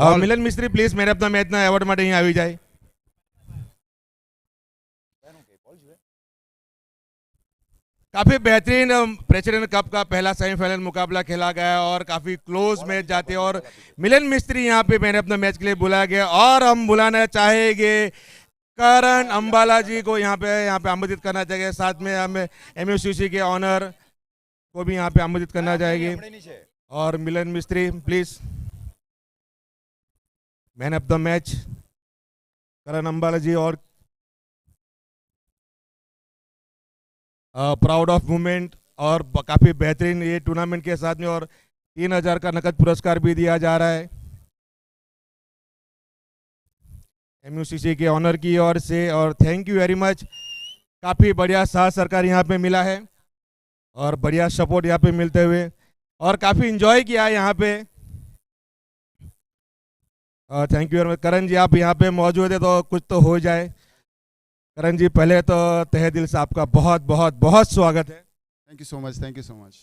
Milan Mistry please man of the મેચના award માટે અહીં આવી જાય. काफी बेहतरीन प्रेसिडेंट कप का पहला सेमीफाइनल मुकाबला खेला गया और काफी क्लोज मैच जाते हैं और मिलन मिस्त्री यहाँ पे मैन ऑफ द मैच के लिए बुलाया गया और हम बुलाना चाहेंगे करण अंबाला जी को यहाँ पे आमंत्रित करना चाहिए. साथ में हमें एमयूसीसी के ऑनर को भी यहाँ पे आमंत्रित करना चाहेंगे और Milan Mistry please man of the match Karan Ambala ji और प्राउड ऑफ मूवमेंट और काफ़ी बेहतरीन ये टूर्नामेंट के साथ में और 3000 का नकद पुरस्कार भी दिया जा रहा है एमयूसीसी के ऑनर की ओर से. और थैंक यू वेरी मच. काफ़ी बढ़िया साथ सरकार यहाँ पे मिला है और बढ़िया सपोर्ट यहाँ पे मिलते हुए और काफ़ी इंजॉय किया है यहाँ पे. Thank you very much. Karan ji आप यहाँ पे मौजूद है तो कुछ तो हो जाए. करण जी पहले तो तहे दिल से आपका बहुत बहुत बहुत स्वागत है. Thank you so much. Thank you so much.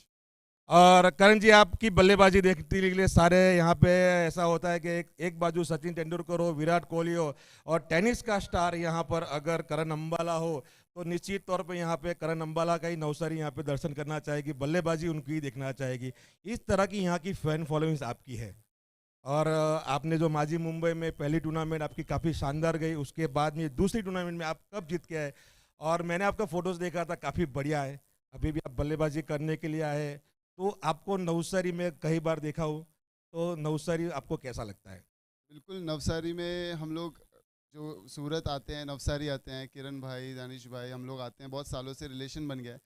और करण जी आपकी बल्लेबाजी देखने के लिए सारे यहाँ पे ऐसा होता है कि एक बाजू सचिन तेंदुलकर हो, विराट कोहली हो और टेनिस का स्टार यहाँ पर अगर करण अंबाला हो तो निश्चित तौर पे यहाँ पे करण अंबाला का ही नवसारी यहाँ पे दर्शन करना चाहेगी, बल्लेबाजी उनकी ही देखना चाहेगी. इस तरह की यहाँ की फैन फॉलोइंग आपकी है. और आपने जो माजी मुंबई में पहली टूर्नामेंट आपकी काफ़ी शानदार गई, उसके बाद में दूसरी टूर्नामेंट में आप कब जीत के आए और मैंने आपका फोटोज़ देखा था, काफ़ी बढ़िया है. अभी भी आप बल्लेबाजी करने के लिए आए तो आपको नवसारी में कई बार देखा हो तो नवसारी आपको कैसा लगता है? बिल्कुल, नवसारी में हम लोग जो सूरत आते हैं, नवसारी आते हैं, किरण भाई, दानिश भाई, हम लोग आते हैं, बहुत सालों से रिलेशन बन गया है.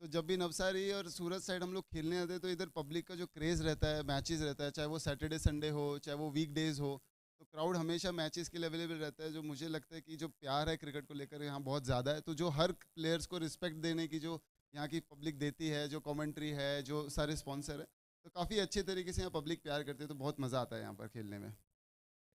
तो जब भी नवसारी और सूरत साइड हम लोग खेलने आते हैं तो इधर पब्लिक का जो क्रेज़ रहता है, मैचेस रहता है, चाहे वो सैटरडे संडे हो, चाहे वो वीक डेज़ हो, तो क्राउड हमेशा मैचेस के लिए अवेलेबल रहता है. जो मुझे लगता है कि जो प्यार है क्रिकेट को लेकर यहाँ बहुत ज़्यादा है. तो जो हर प्लेयर्स को रिस्पेक्ट देने की जो यहाँ की पब्लिक देती है, जो कमेंट्री है, जो सारे स्पॉन्सर है, तो काफ़ी अच्छे तरीके से यहाँ पब्लिक प्यार करते हैं. तो बहुत मज़ा आता है यहाँ पर खेलने में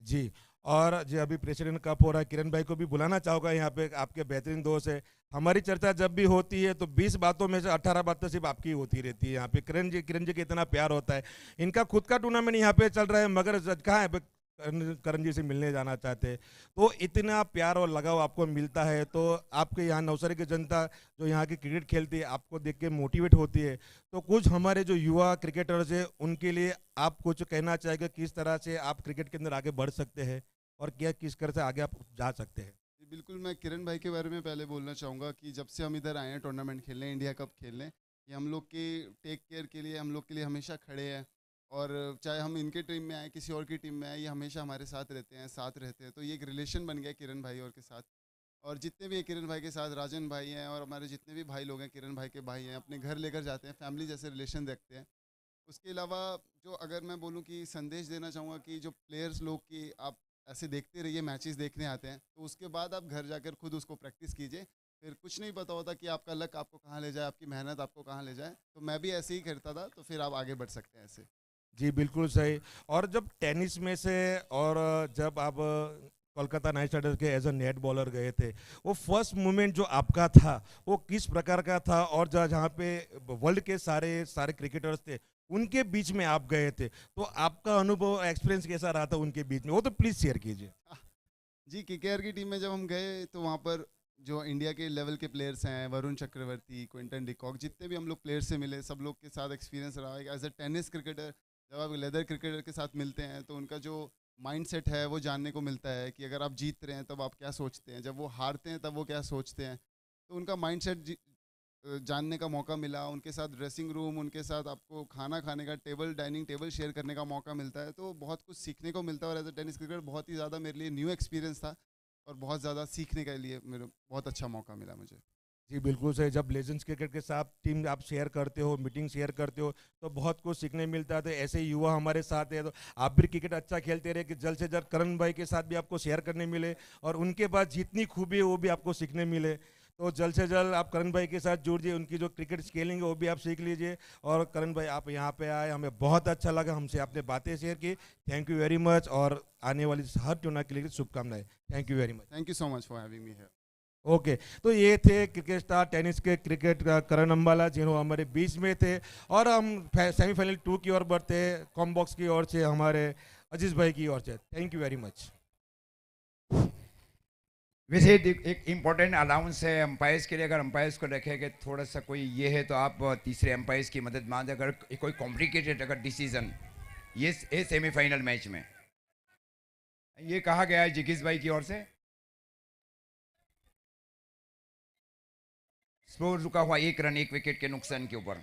जी. और जो अभी प्रेसिडेंट कप हो रहा है, किरण भाई को भी बुलाना चाहूँगा यहाँ पे. आपके बेहतरीन दोस्त है. हमारी चर्चा जब भी होती है तो 20 बातों में से 18 बातें सिर्फ आपकी होती रहती है यहाँ पे. किरण जी के इतना प्यार होता है. इनका खुद का टूर्नामेंट यहाँ पे चल रहा है मगर कहाँ है करण जी से मिलने जाना चाहते हैं. तो इतना प्यार और लगाव आपको मिलता है तो आपके यहाँ नवसारी की जनता जो यहाँ की क्रिकेट खेलती है आपको देख के मोटिवेट होती है. तो कुछ हमारे जो युवा क्रिकेटर्स हैं उनके लिए आप कुछ कहना चाहेंगे, किस तरह से आप क्रिकेट के अंदर आगे बढ़ सकते हैं और क्या किस तरह से आगे आप जा सकते हैं? बिल्कुल, मैं किरण भाई के बारे में पहले बोलना चाहूँगा कि जब से हम इधर आए हैं टूर्नामेंट खेलने, इंडिया कप खेलने, ये हम लोग के टेक केयर के लिए, हम लोग के लिए हमेशा खड़े हैं. और चाहे हम इनके टीम में आए, किसी और की टीम में आए, ये हमेशा हमारे साथ रहते हैं, साथ रहते हैं. तो ये एक रिलेशन बन गया किरण भाई और के साथ. और जितने भी किरण भाई के साथ राजन भाई हैं और हमारे जितने भी भाई लोग हैं, किरण भाई के भाई हैं, अपने घर लेकर जाते हैं, फैमिली जैसे रिलेशन रखते हैं. उसके अलावा जो अगर मैं बोलूँ कि संदेश देना चाहूँगा कि जो प्लेयर्स लोग की आप ऐसे देखते रहिए, मैचेस देखने आते हैं, तो उसके बाद आप घर जाकर खुद उसको प्रैक्टिस कीजिए. फिर कुछ नहीं पता होता कि आपका लक आपको कहाँ ले जाए, आपकी मेहनत आपको कहाँ ले जाए. तो मैं भी ऐसे ही करता था, तो फिर आप आगे बढ़ सकते हैं ऐसे. जी बिल्कुल सही. और जब टेनिस में से और जब आप कोलकाता नाइट राइडर्स के एज अ नेट बॉलर गए थे, वो फर्स्ट मोमेंट जो आपका था वो किस प्रकार का था? और जहाँ पे वर्ल्ड के सारे क्रिकेटर्स थे उनके बीच में आप गए थे तो आपका अनुभव एक्सपीरियंस कैसा रहा था उनके बीच में, वो तो प्लीज शेयर कीजिए. जी, केकेआर की टीम में जब हम गए तो वहाँ पर जो इंडिया के लेवल के प्लेयर्स हैं, वरुण चक्रवर्ती, क्विंटन डिकॉक, जितने भी हम लोग प्लेयर्स से मिले, सब लोग के साथ एक्सपीरियंस रहा है. एज अ टेनिस क्रिकेटर जब आप लेदर क्रिकेटर के साथ मिलते हैं तो उनका जो माइंड सेट है वो जानने को मिलता है कि अगर आप जीत रहे हैं तब आप क्या सोचते हैं, जब वो हारते हैं तब वो क्या सोचते हैं. तो उनका माइंड सेट जानने का मौका मिला. उनके साथ ड्रेसिंग रूम, उनके साथ आपको खाना खाने का टेबल, डाइनिंग टेबल शेयर करने का मौका मिलता है. तो बहुत कुछ सीखने को मिलता है. और एज अ टेनिस क्रिकेटर बहुत ही ज़्यादा मेरे लिए न्यू एक्सपीरियंस था और बहुत ज़्यादा सीखने के लिए मेरे बहुत अच्छा मौका मिला मुझे. जी बिल्कुल सही. जब लेजेंड्स क्रिकेट के साथ टीम आप शेयर करते हो, मीटिंग शेयर करते हो तो बहुत कुछ सीखने मिलता है. तो ऐसे युवा हमारे साथ है तो आप भी क्रिकेट अच्छा खेलते रहे कि जल्द से जल्द करण भाई के साथ भी आपको शेयर करने मिले और उनके पास जितनी खूबी है वो भी आपको सीखने मिले. तो जल्द से जल्द आप करण भाई के साथ जुड़िए, उनकी जो क्रिकेट स्किलिंग है वो भी आप सीख लीजिए. और करण भाई आप यहाँ पे आए, हमें बहुत अच्छा लगा, हमसे आपने बातें शेयर की. थैंक यू वेरी मच और आने वाली हर टूर्नामेंट के लिए शुभकामनाएं. Thank you very much. Thank you so much for having me here. Okay तो ये थे क्रिकेट स्टार टेनिस के क्रिकेट करण अंबाला जिन्होंने हमारे बीच में थे. और हम सेमीफाइनल 2 की ओर बढ़ते, कॉम बॉक्स की ओर से हमारे अजीज भाई की ओर से। Thank you very much. वैसे एक इम्पोर्टेंट अलाउंस है अंपायर्स के लिए। अगर अंपायर्स को रखेंगे थोड़ा सा कोई ये है तो आप तीसरे अंपायर्स की मदद मांगे। अगर कोई कॉम्प्लिकेटेड अगर डिसीजन ये सेमीफाइनल मैच में ये कहा गया है जिगिस भाई की ओर से, स्कोर रुका हुआ 1 रन 1 विकेट के नुकसान के ऊपर।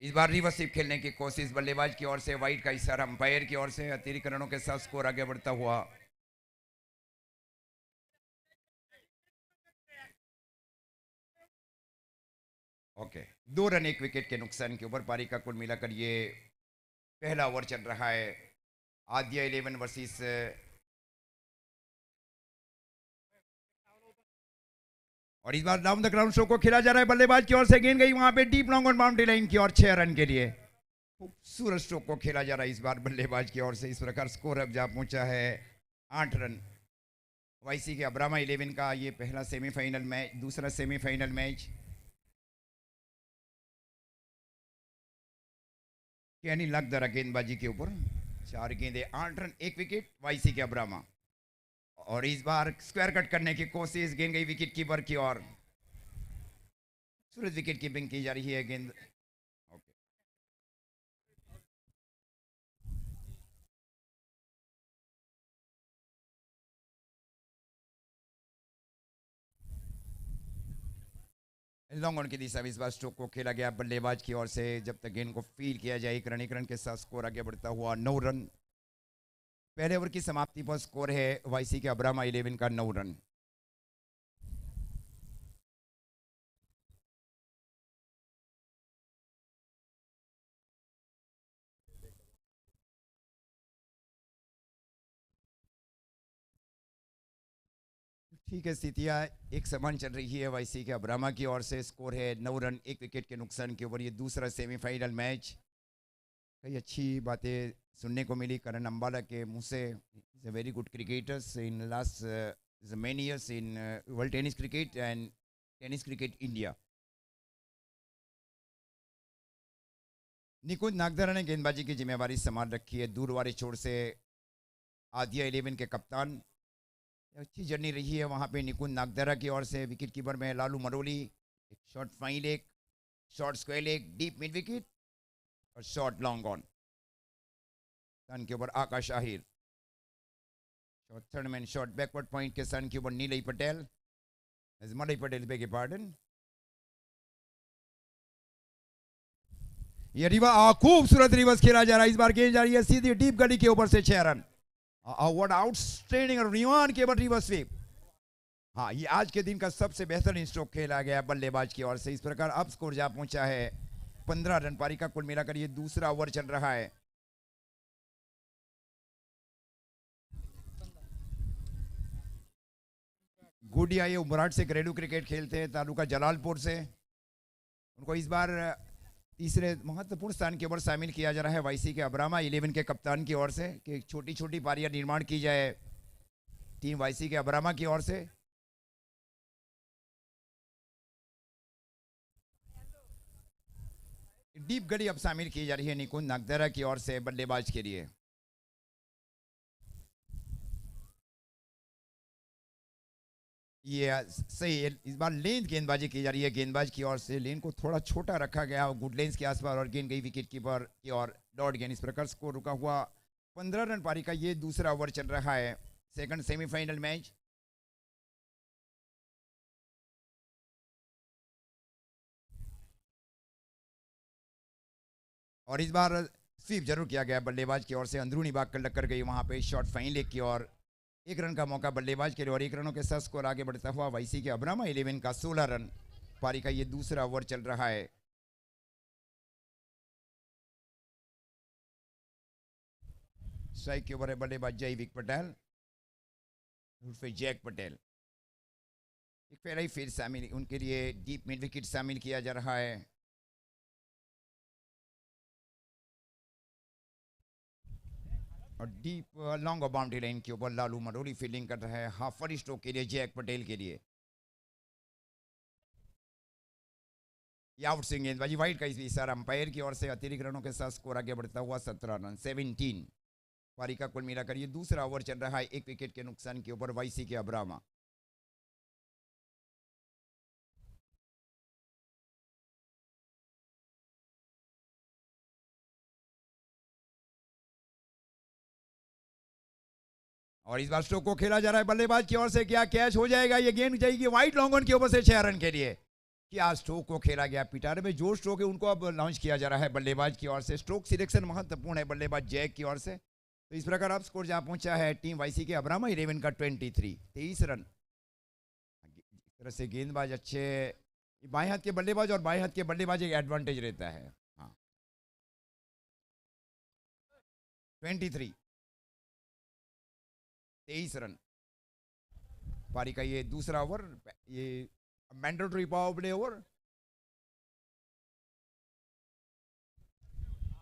इस बार रिवर्स स्वीप खेलने की कोशिश बल्लेबाज की ओर से, वाइट का इशारा अंपायर की ओर से। अतिरिक्त रनों के साथ स्कोर आगे बढ़ता हुआ। ओके, 2 रन 1 विकेट के नुकसान के ऊपर पारी का कुल मिलाकर ये पहला ओवर चल रहा है। आद्या 11 वर्सेस और इस बार डाउन द ग्राउंड शो को खेला जा रहा है। बल्लेबाज की ओर से गेंद गई वहां पे deep long on boundary line की ओर 6 रन के लिए। खूबसूरत स्ट्रोक को खेला जा रहा है इस बार बल्लेबाज की ओर से। इस प्रकार स्कोर अब जा पहुंचा है 8 रन। वाईसी के अब्रामा 11 का ये पहला सेमीफाइनल मैच, दूसरा सेमीफाइनल मैच। यानी लग दरा गेंदबाजी के ऊपर 4 गेंदे 8 रन 1 विकेट वाईसी के अब्रामा। और इस बार स्क्वायर कट करने की कोशिश, गेंद गई विकेट कीपर की ओर। सूरज विकेट कीपिंग की जा रही है गेंद। ओके, लॉन्ग ऑन की दिशा में इस बार स्ट्रोक को खेला गया बल्लेबाज की ओर से। जब तक गेंद को फील किया जाए 1 रन के साथ स्कोर आगे बढ़ता हुआ 9 रन। पहले ओवर की समाप्ति पर स्कोर है वाईसी के अब्रामा 11 का 9 रन। ठीक है, स्थितियां एक समान चल रही है वाईसी के अब्रामा की ओर से। स्कोर है 9 रन 1 विकेट के नुकसान के ऊपर। ये दूसरा सेमीफाइनल मैच। कई अच्छी बातें सुनने को मिली करण अंबाला के मुंह से। Is a very good cricketers in last many years in world tennis cricket and tennis cricket India. Nikunj Nagdhara ने गेंदबाजी की जिम्मेवारी संभाल रखी है दूर वाले छोर से। आदिया 11 के कप्तान। अच्छी जर्नी रही है वहां पे निकुंज नागधरा की ओर से। विकेट कीपर में लालू मरोली। एक short fine leg, short square leg, deep mid wicket और शॉर्ट लॉन्ग ऑन। सन के ऊपर Akash Ahir. Third man short backward point के सन के ऊपर नीलई पटेल, मलई पटेल बेगे पार्डन। ये खूबसूरत रिवर्स खेला जा रहा है। इस बार गेंद जा रही है सीधी डीप गली के ऊपर से 6 रन। व्हाट आउटस्टैंडिंग रिवान के ऊपर रिवर्स स्वीप। हाँ, ये आज के दिन का सबसे बेहतरीन स्ट्रोक खेला गया बल्लेबाज की ओर से। इस प्रकार अब स्कोर जा पहुंचा है 15 रन। पारी का कुल मिलाकर ये दूसरा ओवर चल रहा है। गुडिया ये उमराट से घरेलू क्रिकेट खेलते हैं, तालुका जलालपुर से। उनको इस बार तीसरे महत्वपूर्ण स्थान के ऊपर शामिल किया जा रहा है वाईसी के अब्रामा 11 के कप्तान की ओर से कि छोटी छोटी पारियां निर्माण की जाए टीम वाईसी के अब्रामा की ओर से। डीप गड़ी अब शामिल की जा रही है निकुंज नागधरा की ओर से बल्लेबाज के लिए। ये सही है। इस बार लेंथ गेंदबाजी की जा रही है गेंदबाज की ओर से। लेन को थोड़ा छोटा रखा गया गुड लेंस के आसपास और गेंद गई विकेट कीपर की ओर डॉट गेंद। इस प्रकार स्कोर रुका हुआ 15 रन। पारी का ये दूसरा ओवर चल रहा है सेकंड सेमीफाइनल मैच। और इस बार स्वीप जरूर किया गया बल्लेबाज की ओर से। अंदरूनी भाग कर लग गई वहां पे शॉर्ट फाइन लेग की ओर। 1 रन का मौका बल्लेबाज के लिए और 1 रनों के साथ स्कोर आगे बढ़ता हुआ वाईसी के अब्रामा 11 का 16 रन। पारी का ये दूसरा ओवर चल रहा है। स्ट्राइक के ऊपर है बल्लेबाज जयवीक पटेल उर्फे जैक पटेल। एक पहला ही फिर शामिल उनके लिए डीप मिड विकेट शामिल किया जा रहा है। और डीप लॉन्ग बाउंड्री लाइन के ऊपर लालू मरोली फील्डिंग कर रहा है हाफ फर्स्ट स्ट्रोक के लिए जैक पटेल के लिए। ये आउट स्विंग गेंदबाजी, वाइड का इशारा अंपायर की ओर से। अतिरिक्त रनों के साथ स्कोर आगे बढ़ता हुआ 17 रन 17। पारी का कुल मिलाकर ये दूसरा ओवर चल रहा है, 1 विकेट के नुकसान के ऊपर वाईसी के अब्रामा। और इस बार स्ट्रोक को खेला जा रहा है बल्लेबाज की ओर से, क्या कैच हो जाएगा? ये गेंद जाएगी वाइड लॉन्ग ऑन के ऊपर से 6 रन के लिए। क्या स्ट्रोक को खेला गया? पिटारे में जो स्ट्रोक है उनको अब लॉन्च किया जा रहा है बल्लेबाज की ओर से। स्ट्रोक सिलेक्शन महत्वपूर्ण है बल्लेबाज जैक की ओर से। तो इस प्रकार अब स्कोर जहां पहुंचा है टीम वाईसी के अब्रामा 11 का 23 रन। इस तरह से गेंदबाज अच्छे, बाएं हाथ के बल्लेबाज और बाएं हाथ के बल्लेबाज एक एडवांटेज रहता है। हाँ 23 रन। पारी का ये दूसरा ओवर, ये मैंडेटरी पावर प्ले ओवर।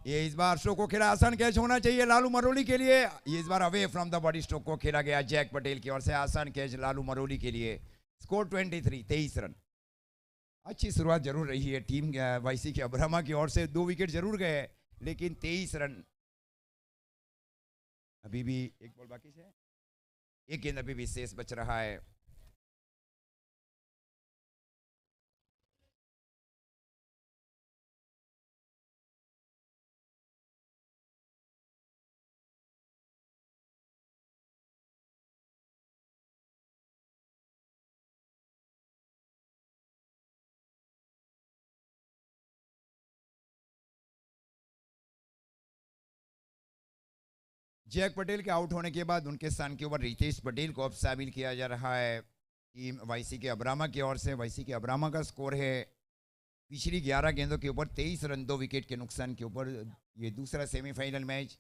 ये इस बार स्ट्रोक को खेला, आसान कैच होना चाहिए लालू मरोली के लिए। ये इस बार away from the body stroke को खेला गया जैक पटेल की ओर से, आसान कैच लालू मरोली के लिए। Score 23 run. अच्छी शुरुआत जरूर रही है टीम वाईसी के अब्रामा की ओर से। 2 विकेट जरूर गए लेकिन 23 रन। अभी भी एक बॉल बाकी है, एक गेंद अभी भी शेष बच रहा है। जैक पटेल के आउट होने के बाद उनके स्थान के ऊपर रितेश पटेल को अब शामिल किया जा रहा है टीम वाईसी के अब्रामा की ओर से। वाईसी के अब्रामा का स्कोर है पिछली 11 गेंदों के ऊपर 23 रन 2 विकेट के नुकसान के ऊपर। ये दूसरा सेमीफाइनल मैच।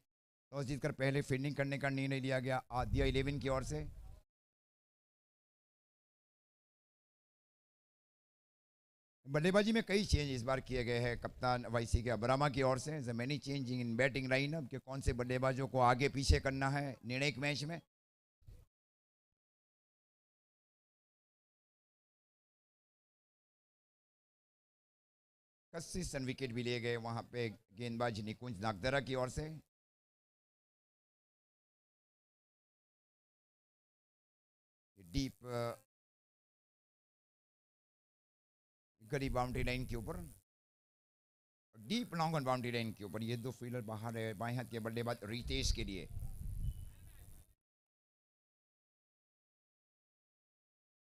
टॉस जीतकर पहले फील्डिंग करने का निर्णय लिया गया आदिया 11 की ओर से। बल्लेबाजी में कई चेंज इस बार किए गए हैं कप्तान वाईसी के अब्रामा की ओर से। Many changing in batting lineup के कौन से बल्लेबाजों को आगे पीछे करना है निर्णायक मैच में। कंसिस्टेंट विकेट भी लिए गए वहां पे गेंदबाज निकुंज नागदरा की ओर से। डीप गली बाउंड्री लाइन के ऊपर, deep long on boundary line के ऊपर। ये 2 फील्डर बाहर है बाएं हाथ के बल्लेबाज रितेश के लिए।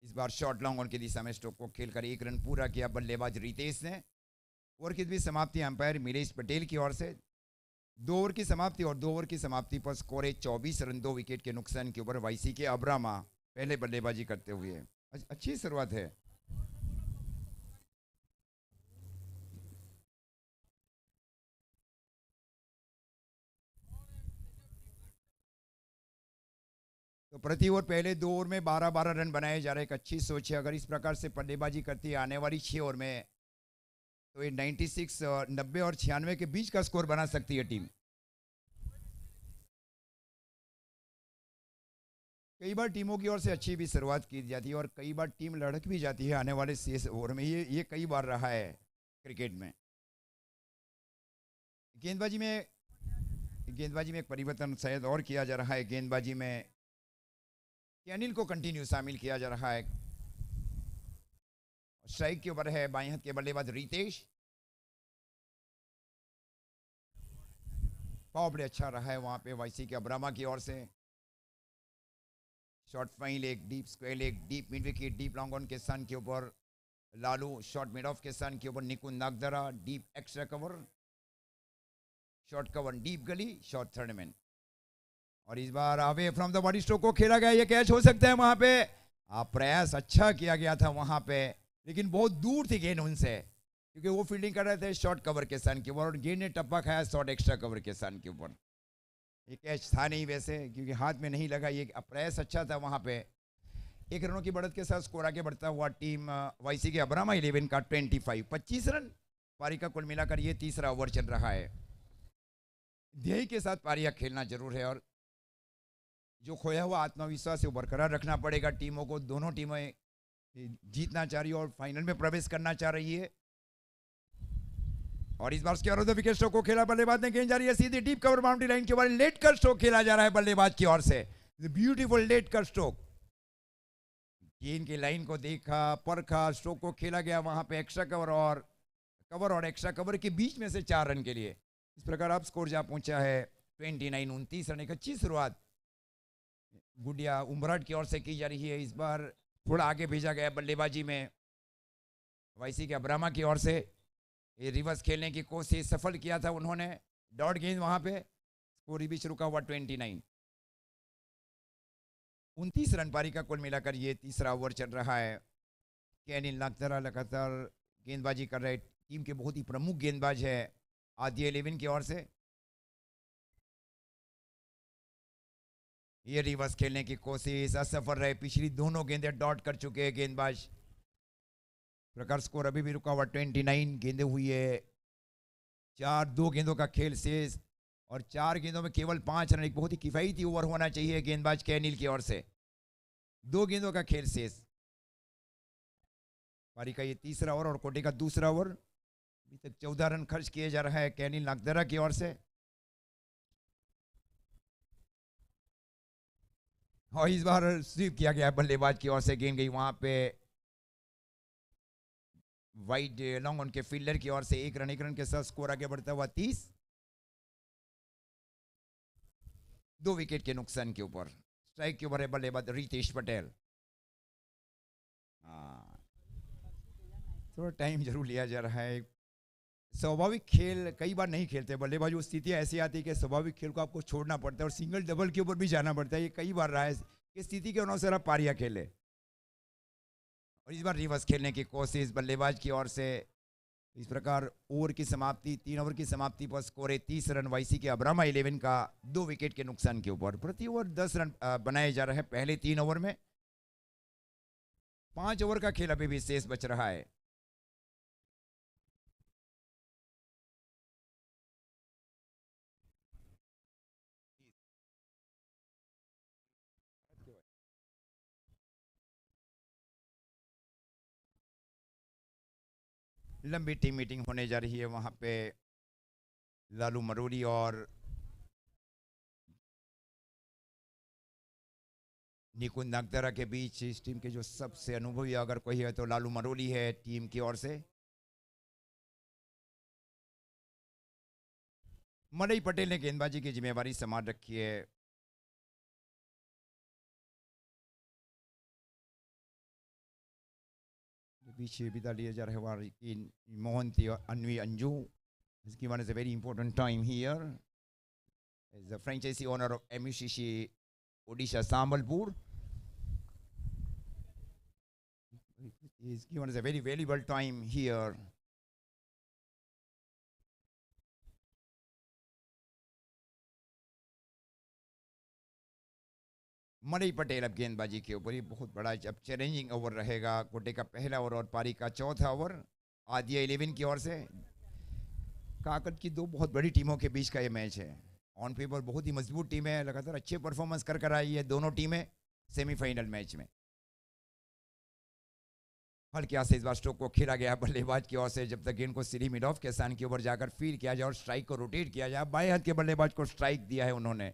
इस बार शॉर्ट लॉन्ग ऑन की दिशा में स्ट्रोक को खेलकर 1 रन पूरा किया बल्लेबाज रितेश ने। ओवर की भी समाप्ति अंपायर मिलेश पटेल की ओर से। 2 ओवर की समाप्ति और 2 ओवर की समाप्ति पर स्कोर है 24 रन 2 विकेट के नुकसान के ऊपर वाईसी के अब्रामा पहले बल्लेबाजी करते हुए। अच्छी शुरुआत है। तो प्रति ओवर पहले 2 ओवर में 12-12 रन बनाए जा रहे। एक अच्छी सोच है। अगर इस प्रकार से बल्लेबाजी करती है आने वाली 6 ओवर में तो ये 96 90 और 96 के बीच का स्कोर बना सकती है टीम। कई बार टीमों की ओर से अच्छी भी शुरुआत की जाती है और कई बार टीम लड़क भी जाती है आने वाले शेष ओवर में। ये कई बार रहा है क्रिकेट में। गेंदबाजी में एक परिवर्तन शायद और किया जा रहा है। गेंदबाजी में अनिल को कंटिन्यू शामिल किया जा रहा है। स्ट्राइक के ऊपर है बाएं हाथ के बल्लेबाज रितेश। पावर प्ले अच्छा रहा है वहां पे वाईसी के अब्रामा की ओर से। Short fine leg, deep square leg, deep mid wicket, deep long on के स्थान के ऊपर लालू, शॉर्ट मिड ऑफ के स्थान के ऊपर Nikunj Nagdara, deep extra cover, short cover, deep gully, short third man. और इस बार away from the body stroke को खेला गया। ये कैच हो सकता है वहां पे। प्रयास अच्छा किया गया था वहां पे लेकिन बहुत दूर थी गेंद उनसे क्योंकि वो फील्डिंग कर रहे थे शॉर्ट कवर के स्थान के ऊपर और गेंद ने टप्पा खाया शॉर्ट एक्स्ट्रा कवर के स्थान के ऊपर। ये कैच था नहीं वैसे क्योंकि हाथ में नहीं लगा। ये प्रयास अच्छा था वहां पे। 1 रनों की बढ़त के साथ स्कोर आगे बढ़ता हुआ टीम वाईसी के अब्रामा 11 का 25 रन। पारी का कुल मिलाकर ये तीसरा ओवर चल रहा है। ध्येय के साथ पारियां खेलना जरूर है और जो खोया हुआ आत्मविश्वास है बरकरार रखना पड़ेगा टीमों को। दोनों टीमें जीतना चाह रही है और फाइनल में प्रवेश करना चाह रही है। और इस बार उसके और विकेट स्ट्रोक को खेला, बल्लेबाज ने गेंद जा रही है सीधी डीप कवर बाउंड्री लाइन के बारे, लेट कर स्ट्रोक खेला जा रहा है बल्लेबाज की ओर से, ब्यूटीफुल लेट कर स्ट्रोक। गेंद की लाइन को देखा, परखा, स्ट्रोक को खेला गया, वहां पे एक्स्ट्रा कवर और एक्स्ट्रा कवर के बीच में से 4 रन के लिए। इस प्रकार अब स्कोर जा पहुंचा है 29, 29 रन। एक अच्छी शुरुआत गुडिया उम्बराट की ओर से की जा रही है। इस बार थोड़ा आगे भेजा गया बल्लेबाजी में वाईसी के अब्रामा की ओर से, ये रिवर्स खेलने की कोशिश सफल किया था उन्होंने, डॉट गेंद वहां पे, स्कोर बीच रुका हुआ 29। 29 रन पारी का कुल मिलाकर ये तीसरा ओवर चल रहा है। कैनिल नागदरा लगातार गेंदबाजी कर रहे, टीम के बहुत ही प्रमुख गेंदबाज है आदि 11 की ओर से। ये रिवर्स खेलने की कोशिश असफल रहे, पिछली दोनों गेंदें डॉट कर चुके हैं गेंदबाज। प्रकार स्कोर अभी भी रुका हुआ 29, गेंदें हुई है 4, 2 गेंदों का खेल शेष और 4 गेंदों में केवल 5 रन। एक बहुत ही किफायती ओवर होना चाहिए गेंदबाज कैनिल की ओर से, 2 गेंदों का खेल शेष। पारी का ये तीसरा ओवर और कोटे का दूसरा ओवर, अभी तक 14 रन खर्च किए जा रहा है कैनिल नागदरा की ओर से। और इस बार स्वीप किया गया बल्लेबाज की ओर से, गेंद गई वहां पे वाइड लॉन्ग उनके फील्डर की ओर से। 1 रन के साथ स्कोर आगे बढ़ता हुआ 30, 2 विकेट के नुकसान के ऊपर। स्ट्राइक के ऊपर है बल्लेबाज रितेश पटेल। थोड़ा टाइम जरूर लिया जा रहा है। स्वाभाविक खेल कई बार नहीं खेलते बल्लेबाज, वो स्थितियां ऐसी आती है कि स्वाभाविक खेल को आपको छोड़ना पड़ता है और सिंगल डबल के ऊपर भी जाना पड़ता है। ये कई बार रहा है कि स्थिति के अनुसार आप पारियां खेले। और इस बार रिवर्स खेलने की कोशिश बल्लेबाज की ओर से। इस प्रकार ओवर की समाप्ति, 3 ओवर की समाप्ति पर स्कोर है 30 रन वाईसी के अब्रामा 11 का, 2 विकेट के नुकसान के ऊपर। प्रति ओवर 10 रन बनाए जा रहे हैं पहले 3 ओवर में। 5 ओवर का खेल अभी भी शेष बच रहा है। लंबी टीम मीटिंग होने जा रही है वहां पे लालू मरोली और निकुंज नागदरा के बीच। इस टीम के जो सबसे अनुभवी अगर कोई है तो लालू मरोली है टीम की ओर से। मलई पटेल ने गेंदबाजी की जिम्मेवारी संभाल रखी है। पीछे विदा लिया जा रहा है मोहंती और अनवी Anju. This given is a very important time here. As the franchisee owner of MUCC Odisha Sambalpur is given as a very valuable time here. मलई पटेल अब गेंदबाजी के ऊपर ही बहुत बड़ा अब चैलेंजिंग ओवर रहेगा। कोटे का पहला ओवर और पारी का चौथा ओवर आदिया 11 की ओर से। काकट की 2 बहुत बड़ी टीमों के बीच का ये मैच है। ऑन पेपर बहुत ही मजबूत टीम है, लगातार अच्छे परफॉर्मेंस कर आई है दोनों टीमें सेमीफाइनल मैच में। हल्के से इस बार स्ट्रोक को खेला गया बल्लेबाज की ओर से। जब तक गेंद को सीधी मिड ऑफ के स्थान के ऊपर जाकर फील किया जाए और स्ट्राइक को रोटेट किया जाए, बाएं हाथ के बल्लेबाज को स्ट्राइक दिया है उन्होंने।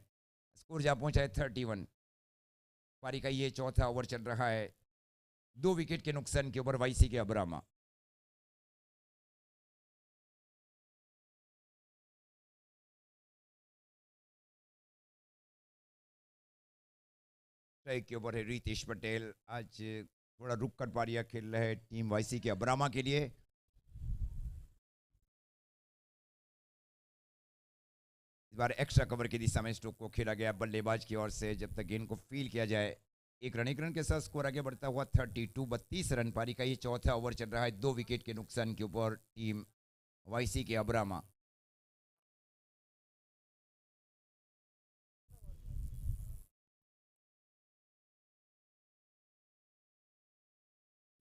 स्कोर जा पहुंचा है 31। पारी का ये चौथा ओवर चल रहा है, 2 विकेट के नुकसान के ऊपर वाईसी के अब्रामा। स्ट्राइक के ऊपर है रितेश पटेल। आज थोड़ा रुक कर पारियां खेल रहे हैं टीम वाईसी के अब्रामा के लिए। इस बार एक्स्ट्रा कवर की दिशा में स्ट्रोक को खेला गया बल्लेबाज की ओर से। जब तक गेंद को फील किया जाए, 1 रन के साथ स्कोर आगे बढ़ता हुआ 32 रन। पारी का ये चौथा ओवर चल रहा है, 2 विकेट के नुकसान के ऊपर टीम वाईसी के अब्रामा।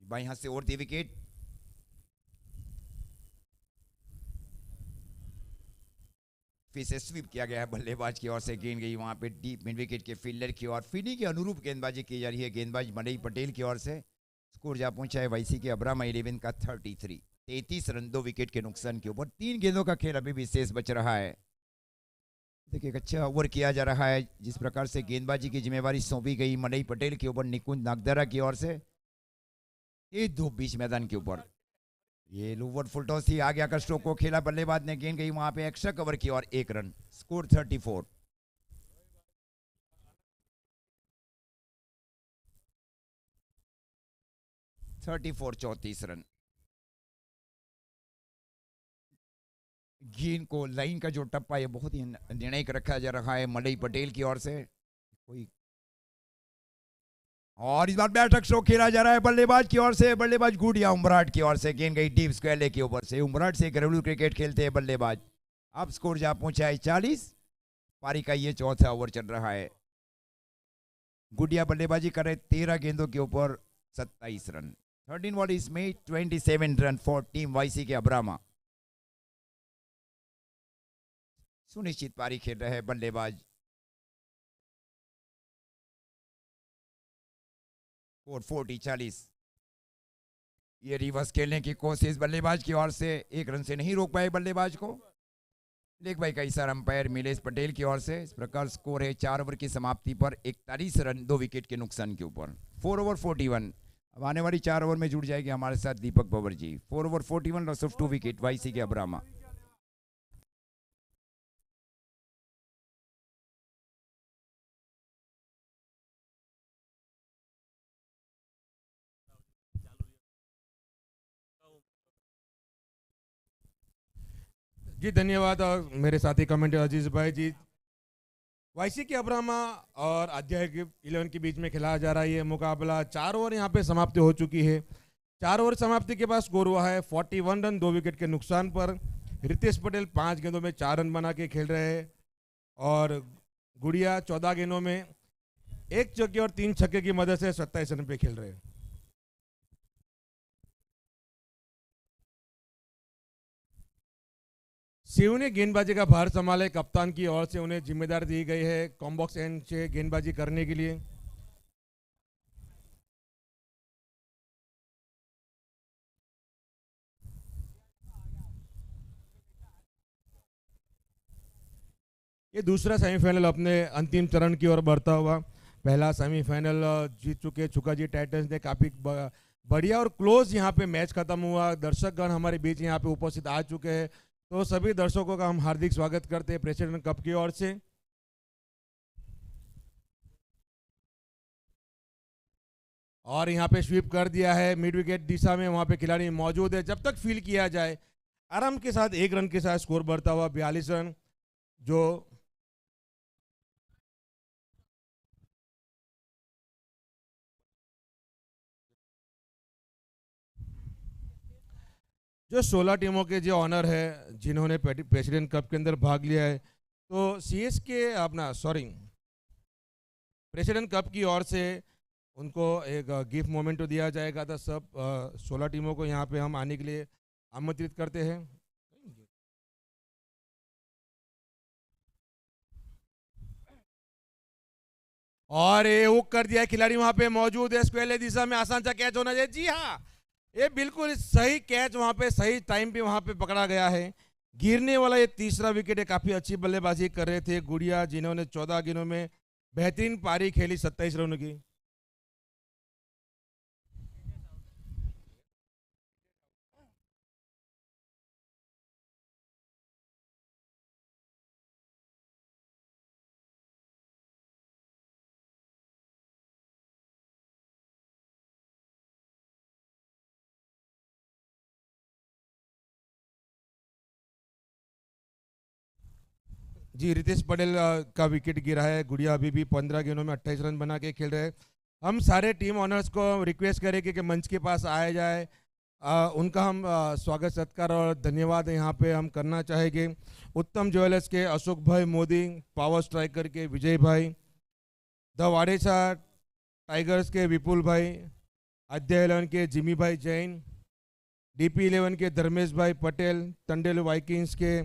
बाएं हाथ से और 3 विकेट। फिर से स्वीप किया गया है बल्लेबाज की ओर से। गेंद गई वहां पे डीप मिड विकेट के फील्डर की ओर। फिनी के अनुरूप गेंदबाजी की जा रही है गेंदबाज मलई पटेल की ओर से। स्कोर जा पहुंचा है वाईसी के अब्रामा 11 का 33। 33 रन 2 विकेट के नुकसान के ऊपर। 3 गेंदों का खेल अभी भी शेष बच रहा है। देखिए एक अच्छा ओवर किया जा रहा है। जिस प्रकार से गेंदबाजी की जिम्मेवारी सौंपी गई मलई पटेल के ऊपर निकुंज नागदरा की ओर से, ये दो बीच मैदान के ऊपर ये लोवर फुल टॉस थी, आगे आकर स्ट्रोक को खेला, बल्लेबाज ने गेंद गई वहां पे एक्स्ट्रा कवर की और 1 रन, स्कोर 34। चौंतीस रन। गेंद को लाइन का जो टप्पा है बहुत ही निर्णायक रखा जा रहा है मलई पटेल की ओर से। कोई और इस बार बैठक स्ट्रोक खेला जा रहा है बल्लेबाज की ओर से, बल्लेबाज गुडिया उमराट की ओर से, गेंद गई डीप स्क्वायर के ऊपर से। उमराट से घरेलू क्रिकेट खेलते हैं बल्लेबाज। अब स्कोर जा पहुंचा है 40। पारी का ये चौथा ओवर चल रहा है। गुडिया बल्लेबाजी कर रहे 13 गेंदों के ऊपर 27 रन। 13 बॉलीज में 27 रन फॉर टीम वाईसी के अब्रामा। सुनिश्चित पारी खेल रहे हैं बल्लेबाज। और 40 ये रिवर्स खेलने की कोशिश बल्लेबाज की ओर से, 1 रन से नहीं रोक पाए बल्लेबाज को। लेग बाई का इशारा अंपायर मिलेश पटेल की ओर से। इस प्रकार स्कोर है 4 ओवर की समाप्ति पर 41 रन 2 विकेट के नुकसान के ऊपर। 4 ओवर 41। अब आने वाली 4 ओवर में जुड़ जाएगी हमारे साथ दीपक बबर जी। 4 over 41 loss of 2 wicket YC के अब्रामा। जी धन्यवाद। और मेरे साथी कमेंटर अजीज भाई जी। वाईसी के अब्रामा और अध्याय 11 के बीच में खेला जा रहा है ये मुकाबला। 4 ओवर यहाँ पे समाप्ति हो चुकी है। 4 ओवर समाप्ति के बाद स्कोर हुआ है 41 रन 2 विकेट के नुकसान पर। रितेश पटेल 5 गेंदों में 4 रन बना के खेल रहे हैं और गुड़िया 14 गेंदों में 1 चौके और 3 छक्के की मदद से 27 रन पे खेल रहे हैं। शिव ने गेंदबाजी का भार संभाले। कप्तान की ओर से उन्हें जिम्मेदारी दी गई है कॉम्बॉक्स एंड से गेंदबाजी करने के लिए। ये दूसरा सेमीफाइनल अपने अंतिम चरण की ओर बढ़ता हुआ। पहला सेमीफाइनल जीत चुके छुकाजी टाइटंस ने। काफी बढ़िया और क्लोज यहाँ पे मैच खत्म हुआ। दर्शकगण हमारे बीच यहाँ पे उपस्थित आ चुके हैं, तो सभी दर्शकों का हम हार्दिक स्वागत करते हैं प्रेसिडेंट कप की ओर से। और यहाँ पे स्वीप कर दिया है मिड विकेट दिशा में, वहां पे खिलाड़ी मौजूद है। जब तक फील किया जाए आराम के साथ 1 रन के साथ स्कोर बढ़ता हुआ 42 रन। जो 16 टीमों के जो ऑनर है जिन्होंने प्रेसिडेंट कप के अंदर भाग लिया है, तो सीएसके अपना प्रेसिडेंट कप की ओर से उनको एक गिफ्ट मोमेंट तो दिया जाएगा। तो सब 16 टीमों को यहाँ पे हम आने के लिए आमंत्रित करते हैं। और ये हुक कर दिया खिलाड़ी वहां पे मौजूद है। स्क्वेयर दिशा में आसान सा कैच होना चाहिए। जी हाँ, ये बिल्कुल सही कैच वहां पे सही टाइम पे वहां पे पकड़ा गया है। गिरने वाला ये तीसरा विकेट है। काफी अच्छी बल्लेबाजी कर रहे थे गुड़िया, जिन्होंने 14 गेंदों में बेहतरीन पारी खेली 27 रनों की। जी रितेश पटेल का विकेट गिरा है। गुड़िया अभी भी 15 गेंदों में 28 रन बना के खेल रहे हैं। हम सारे टीम ऑनर्स को रिक्वेस्ट करेंगे कि मंच के पास आया जाए। उनका हम स्वागत सत्कार और धन्यवाद यहाँ पे हम करना चाहेंगे। उत्तम ज्वेलर्स के अशोक भाई मोदी, पावर स्ट्राइकर के विजय भाई, द वाडेसा टाइगर्स के विपुल भाई, अध्याय 11 के जिमी भाई जैन, DP 11 के धर्मेश भाई पटेल, टंडेल वाइकिंग्स के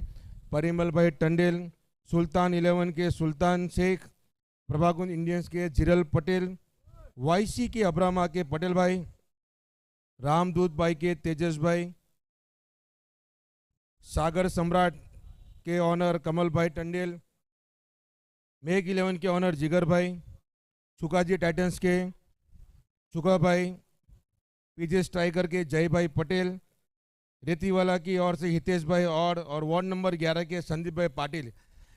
परिमल भाई टंडेल, सुल्तान 11 के सुल्तान शेख, प्रभाकुंज इंडियंस के जिरल पटेल, वाईसी के अब्रामा के पटेल भाई, रामदूत भाई के तेजस भाई, सागर सम्राट के ऑनर कमल भाई टंडेल, मेक 11 के ऑनर जिगर भाई, सुकाजी टाइटंस के सुका भाई, पीजे स्ट्राइकर के जय भाई पटेल, रेतीवाला की ओर से हितेश भाई और वार्ड नंबर 11 के संदीप भाई पाटिल,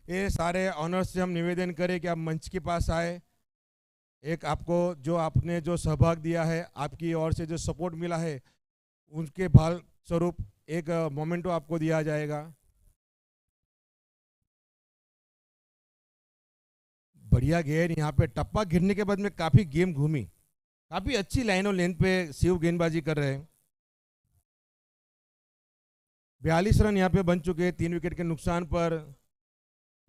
ये सारे ऑनर्स से हम निवेदन करें कि आप मंच के पास आए। एक आपको जो आपने जो सहभाग दिया है, आपकी ओर से जो सपोर्ट मिला है, उनके भाल स्वरूप एक मोमेंटो आपको दिया जाएगा। बढ़िया गेंद, यहाँ पे टप्पा गिरने के बाद में काफी गेम घूमी, काफी अच्छी लाइन और लेंथ पे शिव गेंदबाजी कर रहे हैं। 42 रन यहाँ पे बन चुके हैं 3 विकेट के नुकसान पर।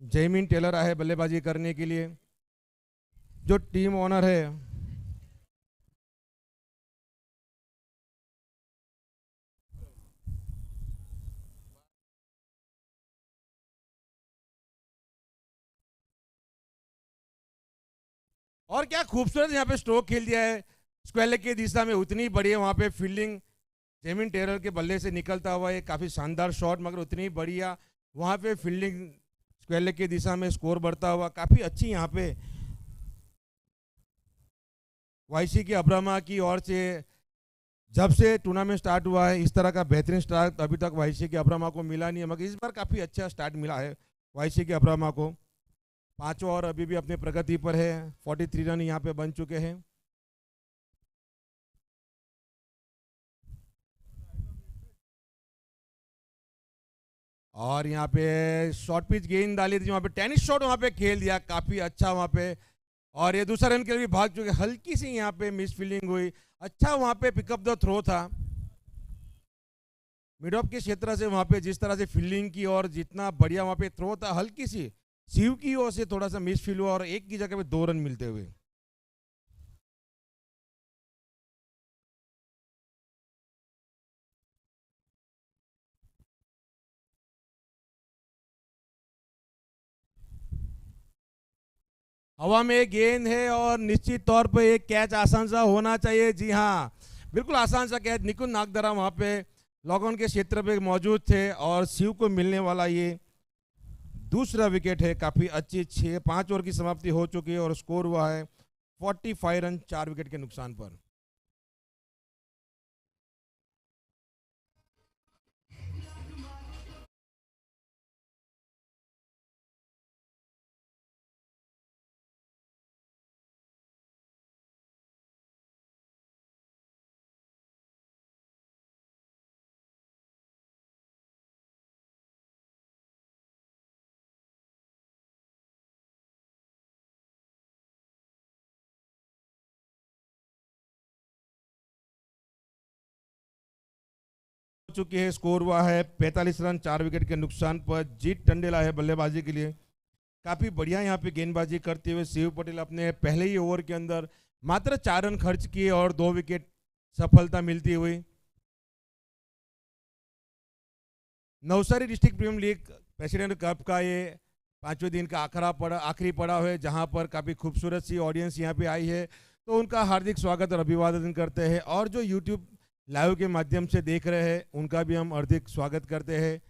जैमिन टेलर आए बल्लेबाजी करने के लिए, जो टीम ओनर है और क्या खूबसूरत यहाँ पे स्ट्रोक खेल दिया है स्क्वायर लेग की दिशा में, उतनी बढ़िया वहाँ पे फील्डिंग जेमिन टेलर के बल्ले से निकलता हुआ एक काफ़ी शानदार शॉट, मगर उतनी बढ़िया वहाँ पे फील्डिंग स्क्वायर लेग की दिशा में, स्कोर बढ़ता हुआ काफ़ी अच्छी यहाँ पे वाईसी की अब्रामा की ओर से। जब से टूर्नामेंट स्टार्ट हुआ है, इस तरह का बेहतरीन स्टार्ट अभी तक वाईसी के अब्रामा को मिला नहीं है, मगर इस बार काफ़ी अच्छा स्टार्ट मिला है वाईसी के अब्रामा को। 5 ओवर अभी भी अपनी प्रगति पर है, 43 रन यहाँ पे बन चुके हैं। और यहाँ पे शॉर्ट पिच गेंद डाली थी, वहाँ पे टेनिस शॉट वहाँ पे खेल दिया, काफ़ी अच्छा वहाँ पे। और ये दूसरा रन के लिए भी भाग चुके, हल्की सी यहाँ पे मिस फील्डिंग हुई, अच्छा वहाँ पे पिकअप द थ्रो था मिड ऑफ के क्षेत्र से, वहाँ पे जिस तरह से फील्डिंग की और जितना बढ़िया वहाँ पे थ्रो था, हल्की सी शिव की ओर से थोड़ा सा मिस फील हुआ और एक की जगह पे 2 रन मिलते हुए। हवा में गेंद है और निश्चित तौर पे एक कैच आसान सा होना चाहिए। जी हाँ, बिल्कुल आसान सा कैच। निकुंज नागदरा वहाँ पे लॉग ऑन के क्षेत्र पे मौजूद थे और शिव को मिलने वाला ये दूसरा विकेट है। काफ़ी अच्छी 5 ओवर की समाप्ति हो चुकी है और स्कोर हुआ है 45 रन 4 विकेट के नुकसान पर। चुकी है, स्कोर हुआ है 45 रन 4 विकेट के नुकसान पर। जीत टंडेला है बल्लेबाजी के लिए, काफी बढ़िया यहाँ पे गेंदबाजी करते हुए शिव पटेल अपने पहले ही ओवर के अंदर मात्र 4 रन खर्च किए और 2 विकेट सफलता मिलती हुई। Navsari district premier league president cup का ये 5वें दिन का आखिरी पड़ाव है, जहां पर काफ़ी खूबसूरत सी ऑडियंस यहाँ पे आई है, तो उनका हार्दिक स्वागत और अभिवादन करते हैं। और जो यूट्यूब लाइव के माध्यम से देख रहे हैं, उनका भी हम हार्दिक स्वागत करते हैं।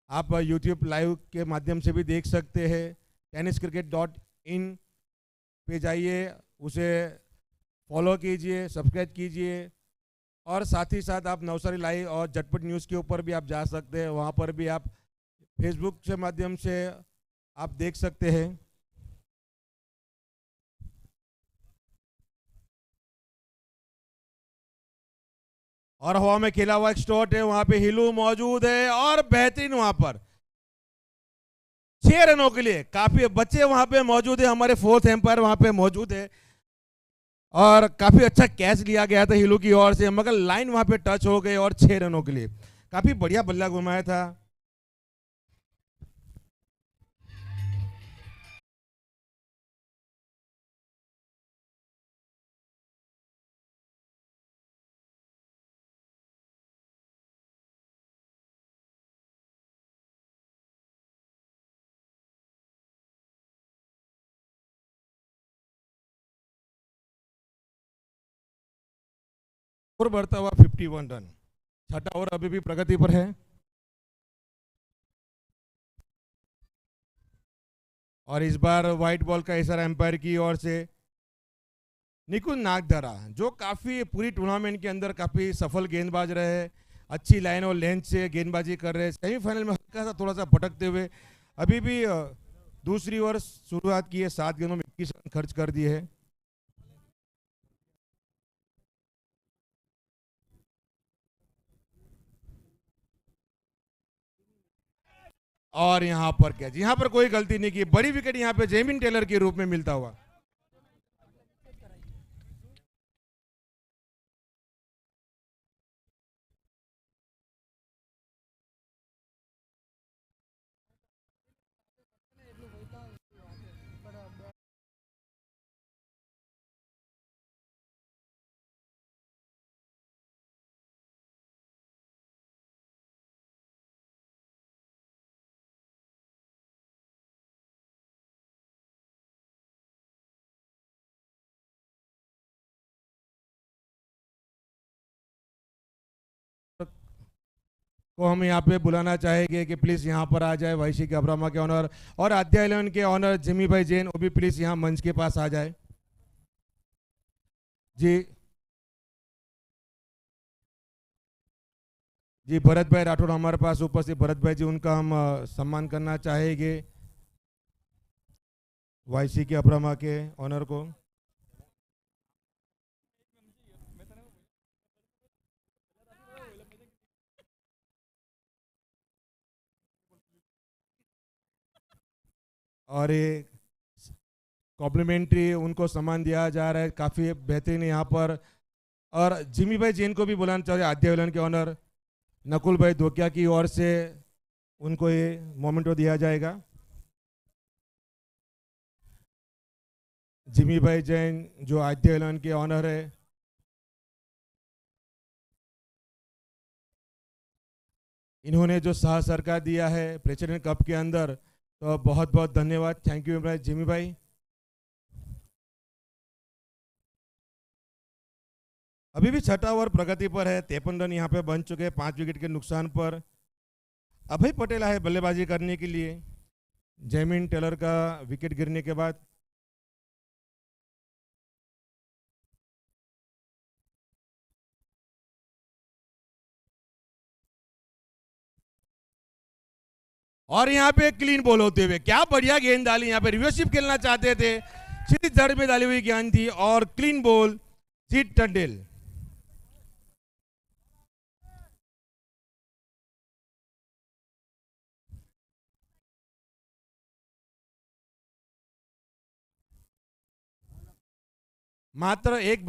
आप यूट्यूब लाइव के माध्यम से भी देख सकते हैं, tenniscricket.in पे जाइए, उसे फॉलो कीजिए, सब्सक्राइब कीजिए, और साथ ही साथ आप नवसारी लाइव और झटपट न्यूज़ के ऊपर भी आप जा सकते हैं, वहाँ पर भी आप फेसबुक के माध्यम से आप देख सकते हैं। और हवा में खेला हुआ एक शॉट है, वहाँ पे हिलू मौजूद है और बेहतरीन वहाँ पर 6 रनों के लिए काफी बच्चे वहाँ पे मौजूद है, हमारे 4th एम्पायर वहाँ पे मौजूद है और काफी अच्छा कैच लिया गया था हिलू की ओर से, मगर लाइन वहां पे टच हो गई और 6 रनों के लिए काफी बढ़िया बल्ला घुमाया था। और बढ़ता हुआ 51 रन, छठा ओवर अभी भी प्रगति पर है। और इस बार व्हाइट बॉल का इशारा एम्पायर की ओर से निकुंज नागधरा, जो काफ़ी पूरी टूर्नामेंट के अंदर काफ़ी सफल गेंदबाज रहे हैं, अच्छी लाइन और लेंथ से गेंदबाजी कर रहे हैं। सेमीफाइनल में हल्का सा थोड़ा सा भटकते हुए अभी भी दूसरी ओवर शुरुआत की है, 7 गेंदों में 21 रन खर्च कर दिए है। और यहां पर कैच, यहां पर कोई गलती नहीं की, बड़ी विकेट यहां पे जेमिन टेलर के रूप में मिलता हुआ। को हम यहाँ पे बुलाना चाहेंगे कि प्लीज यहाँ पर आ जाए वैशी के अब्रामा के ऑनर और आद्या 11 के ऑनर जिमी भाई जैन, वो भी प्लीज यहाँ मंच के पास आ जाए। जी जी, भरत भाई राठौड़ हमारे पास उपस्थित, भरत भाई जी, उनका हम सम्मान करना चाहेंगे वाईसी के अब्रामा के ऑनर को। और ये कॉम्प्लीमेंट्री उनको सम्मान दिया जा रहा है, काफ़ी बेहतरीन यहाँ पर। और जिमी भाई जैन को भी बुलाना चाहिए, आद्या 11 के ऑनर नकुल भाई धोकिया की ओर से उनको ये मोमेंटो दिया जाएगा। जिमी भाई जैन जो आद्या 11 के ऑनर है, इन्होंने जो सह सरकार दिया है प्रेसिडेंट कप के अंदर, तो बहुत बहुत धन्यवाद, थैंक यू भाई जिमी भाई। अभी भी छठा ओवर प्रगति पर है, 53 रन यहाँ पे बन चुके हैं 5 विकेट के नुकसान पर। अभय पटेल आए बल्लेबाजी करने के लिए जेमिन टेलर का विकेट गिरने के बाद। और यहाँ पे क्लीन बॉल होते हुए क्या बढ़िया गेंद डाली, यहाँ पे रिवर्सिप खेलना चाहते थे, सीधी जड़ में डाली हुई गेंद थी और क्लीन बॉल जीत टंडेल। मात्र एक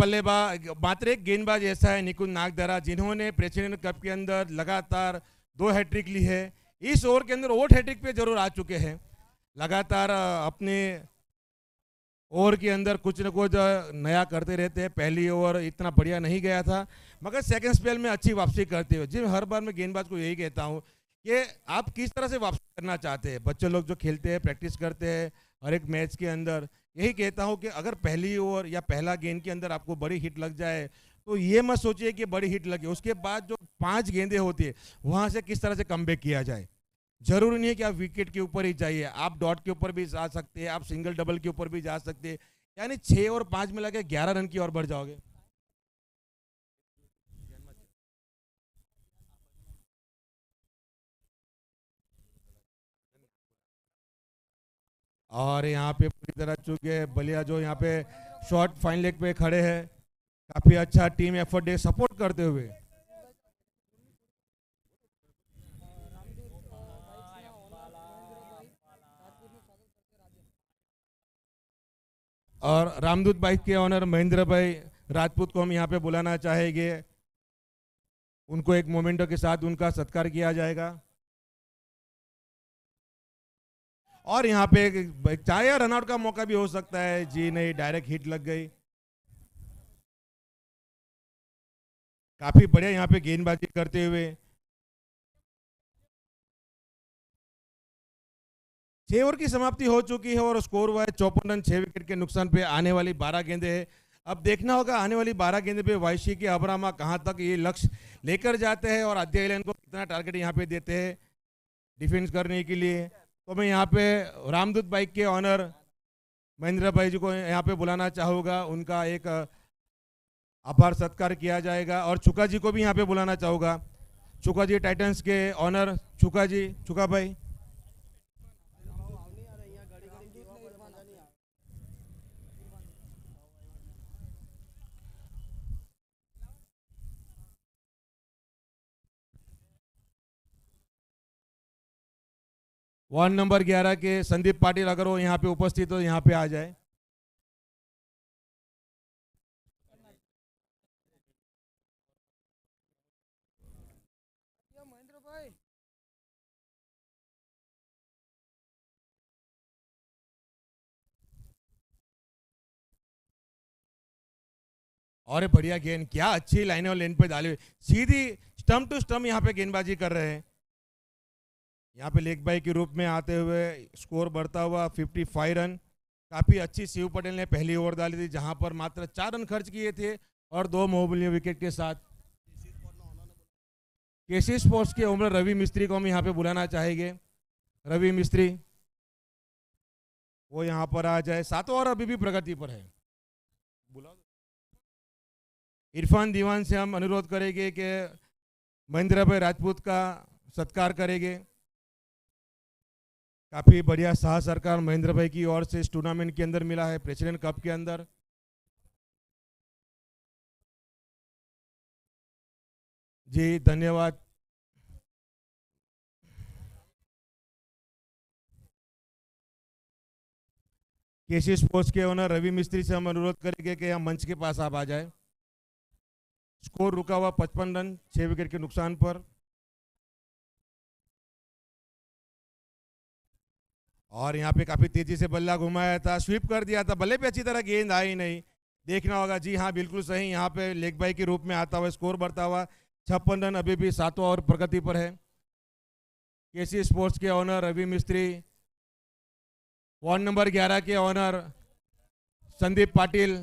गेंदबाज ऐसा है निकुंज नागधरा, जिन्होंने प्रेसिडेंट कप के अंदर लगातार 2 हैट्रिक ली है। इस ओवर के अंदर 8 हैट्रिक पे जरूर आ चुके हैं, लगातार अपने ओवर के अंदर कुछ न कुछ नया करते रहते हैं। पहली ओवर इतना बढ़िया नहीं गया था, मगर सेकंड स्पेल में अच्छी वापसी करते हुए। जी, हर बार मैं गेंदबाज को यही कहता हूँ कि आप किस तरह से वापसी करना चाहते हैं। बच्चे लोग जो खेलते हैं, प्रैक्टिस करते हैं हर एक मैच के अंदर, यही कहता हूँ कि अगर पहली ओवर या पहला गेंद के अंदर आपको बड़ी हिट लग जाए तो ये मत सोचिए कि बड़ी हिट लगे, उसके बाद जो 5 गेंदें होती है वहाँ से किस तरह से कमबैक किया जाए। जरूरी नहीं है कि आप विकेट के ऊपर ही जाइए, आप डॉट के ऊपर भी जा सकते हैं, आप सिंगल डबल के ऊपर भी जा सकते हैं, यानी 6 और 5 मिला के 11 रन की ओर बढ़ जाओगे। और यहाँ पे पूरी तरह चुके बलिया जो यहाँ पे शॉर्ट फाइन लेग पे खड़े हैं, काफी अच्छा टीम एफर्ट डे सपोर्ट करते हुए। और रामदूत बाइक के ऑनर महेंद्र भाई राजपूत को हम यहाँ पे बुलाना चाहेंगे, उनको एक मोमेंटो के साथ उनका सत्कार किया जाएगा। और यहाँ पे चाहे रनआउट का मौका भी हो सकता है, जी नहीं, डायरेक्ट हिट लग गई। काफी बढ़िया यहाँ पे गेंदबाजी करते हुए 6 ओवर की समाप्ति हो चुकी है और स्कोर हुआ है 54 रन 6 विकेट के नुकसान पे। आने वाली 12 गेंदें हैं, अब देखना होगा आने वाली 12 गेंदे पे वाईसी के अब्रामा कहां तक ये लक्ष्य लेकर जाते हैं और आद्या 11 को कितना टारगेट यहाँ पे देते हैं डिफेंस करने के लिए। तो मैं यहाँ पे रामदूत बाइक के ऑनर महेंद्र भाई जी को यहाँ पे बुलाना चाहूँगा, उनका एक आभार सत्कार किया जाएगा। और चुका जी को भी यहाँ पे बुलाना चाहूँगा, चुका जी टाइटन्स के ऑनर चुका जी, चुका भाई। वार्ड नंबर 11 के संदीप पाटिल अगर वो यहाँ पे उपस्थित हो, यहाँ पे आ जाए। और बढ़िया गेंद, क्या अच्छी लाइन और लेन पे डाली हुई, सीधी स्टंप टू स्टंप यहाँ पे गेंदबाजी कर रहे हैं। यहाँ पे लेग बाई के रूप में आते हुए स्कोर बढ़ता हुआ 55 रन। काफी अच्छी शिव पटेल ने पहली ओवर डाली थी, जहां पर मात्र 4 रन खर्च किए थे और 2 बहुमूल्य विकेट के साथ। केसी स्पोर्ट्स के उम्र रवि मिस्त्री को हम यहाँ पे बुलाना चाहेंगे। रवि मिस्त्री वो यहाँ पर आ जाए, 7 ओवर अभी भी प्रगति पर है। बुला इरफान दीवान से हम अनुरोध करेंगे कि महेंद्र भाई राजपूत का सत्कार करेंगे। काफी बढ़िया साह सरकार महेंद्र भाई की ओर से इस टूर्नामेंट के अंदर मिला है, प्रेसिडेंट कप के अंदर। जी धन्यवाद। केसी स्पोर्ट्स के ओनर रवि मिस्त्री से हम अनुरोध करेंगे कि हम मंच के पास आप आ जाए। स्कोर रुका हुआ 55 रन 6 विकेट के नुकसान पर। और यहाँ पे काफी तेजी से बल्ला घुमाया था, स्वीप कर दिया था, बल्ले पे अच्छी तरह गेंद आई नहीं, देखना होगा। जी हाँ बिल्कुल सही, यहाँ पे लेग बाई के रूप में आता हुआ स्कोर बढ़ता हुआ 56 रन अभी भी 7 ओवर प्रगति पर है। केसी स्पोर्ट्स के ऑनर रवि मिस्त्री, वार्ड नंबर 11 के ऑनर संदीप पाटिल,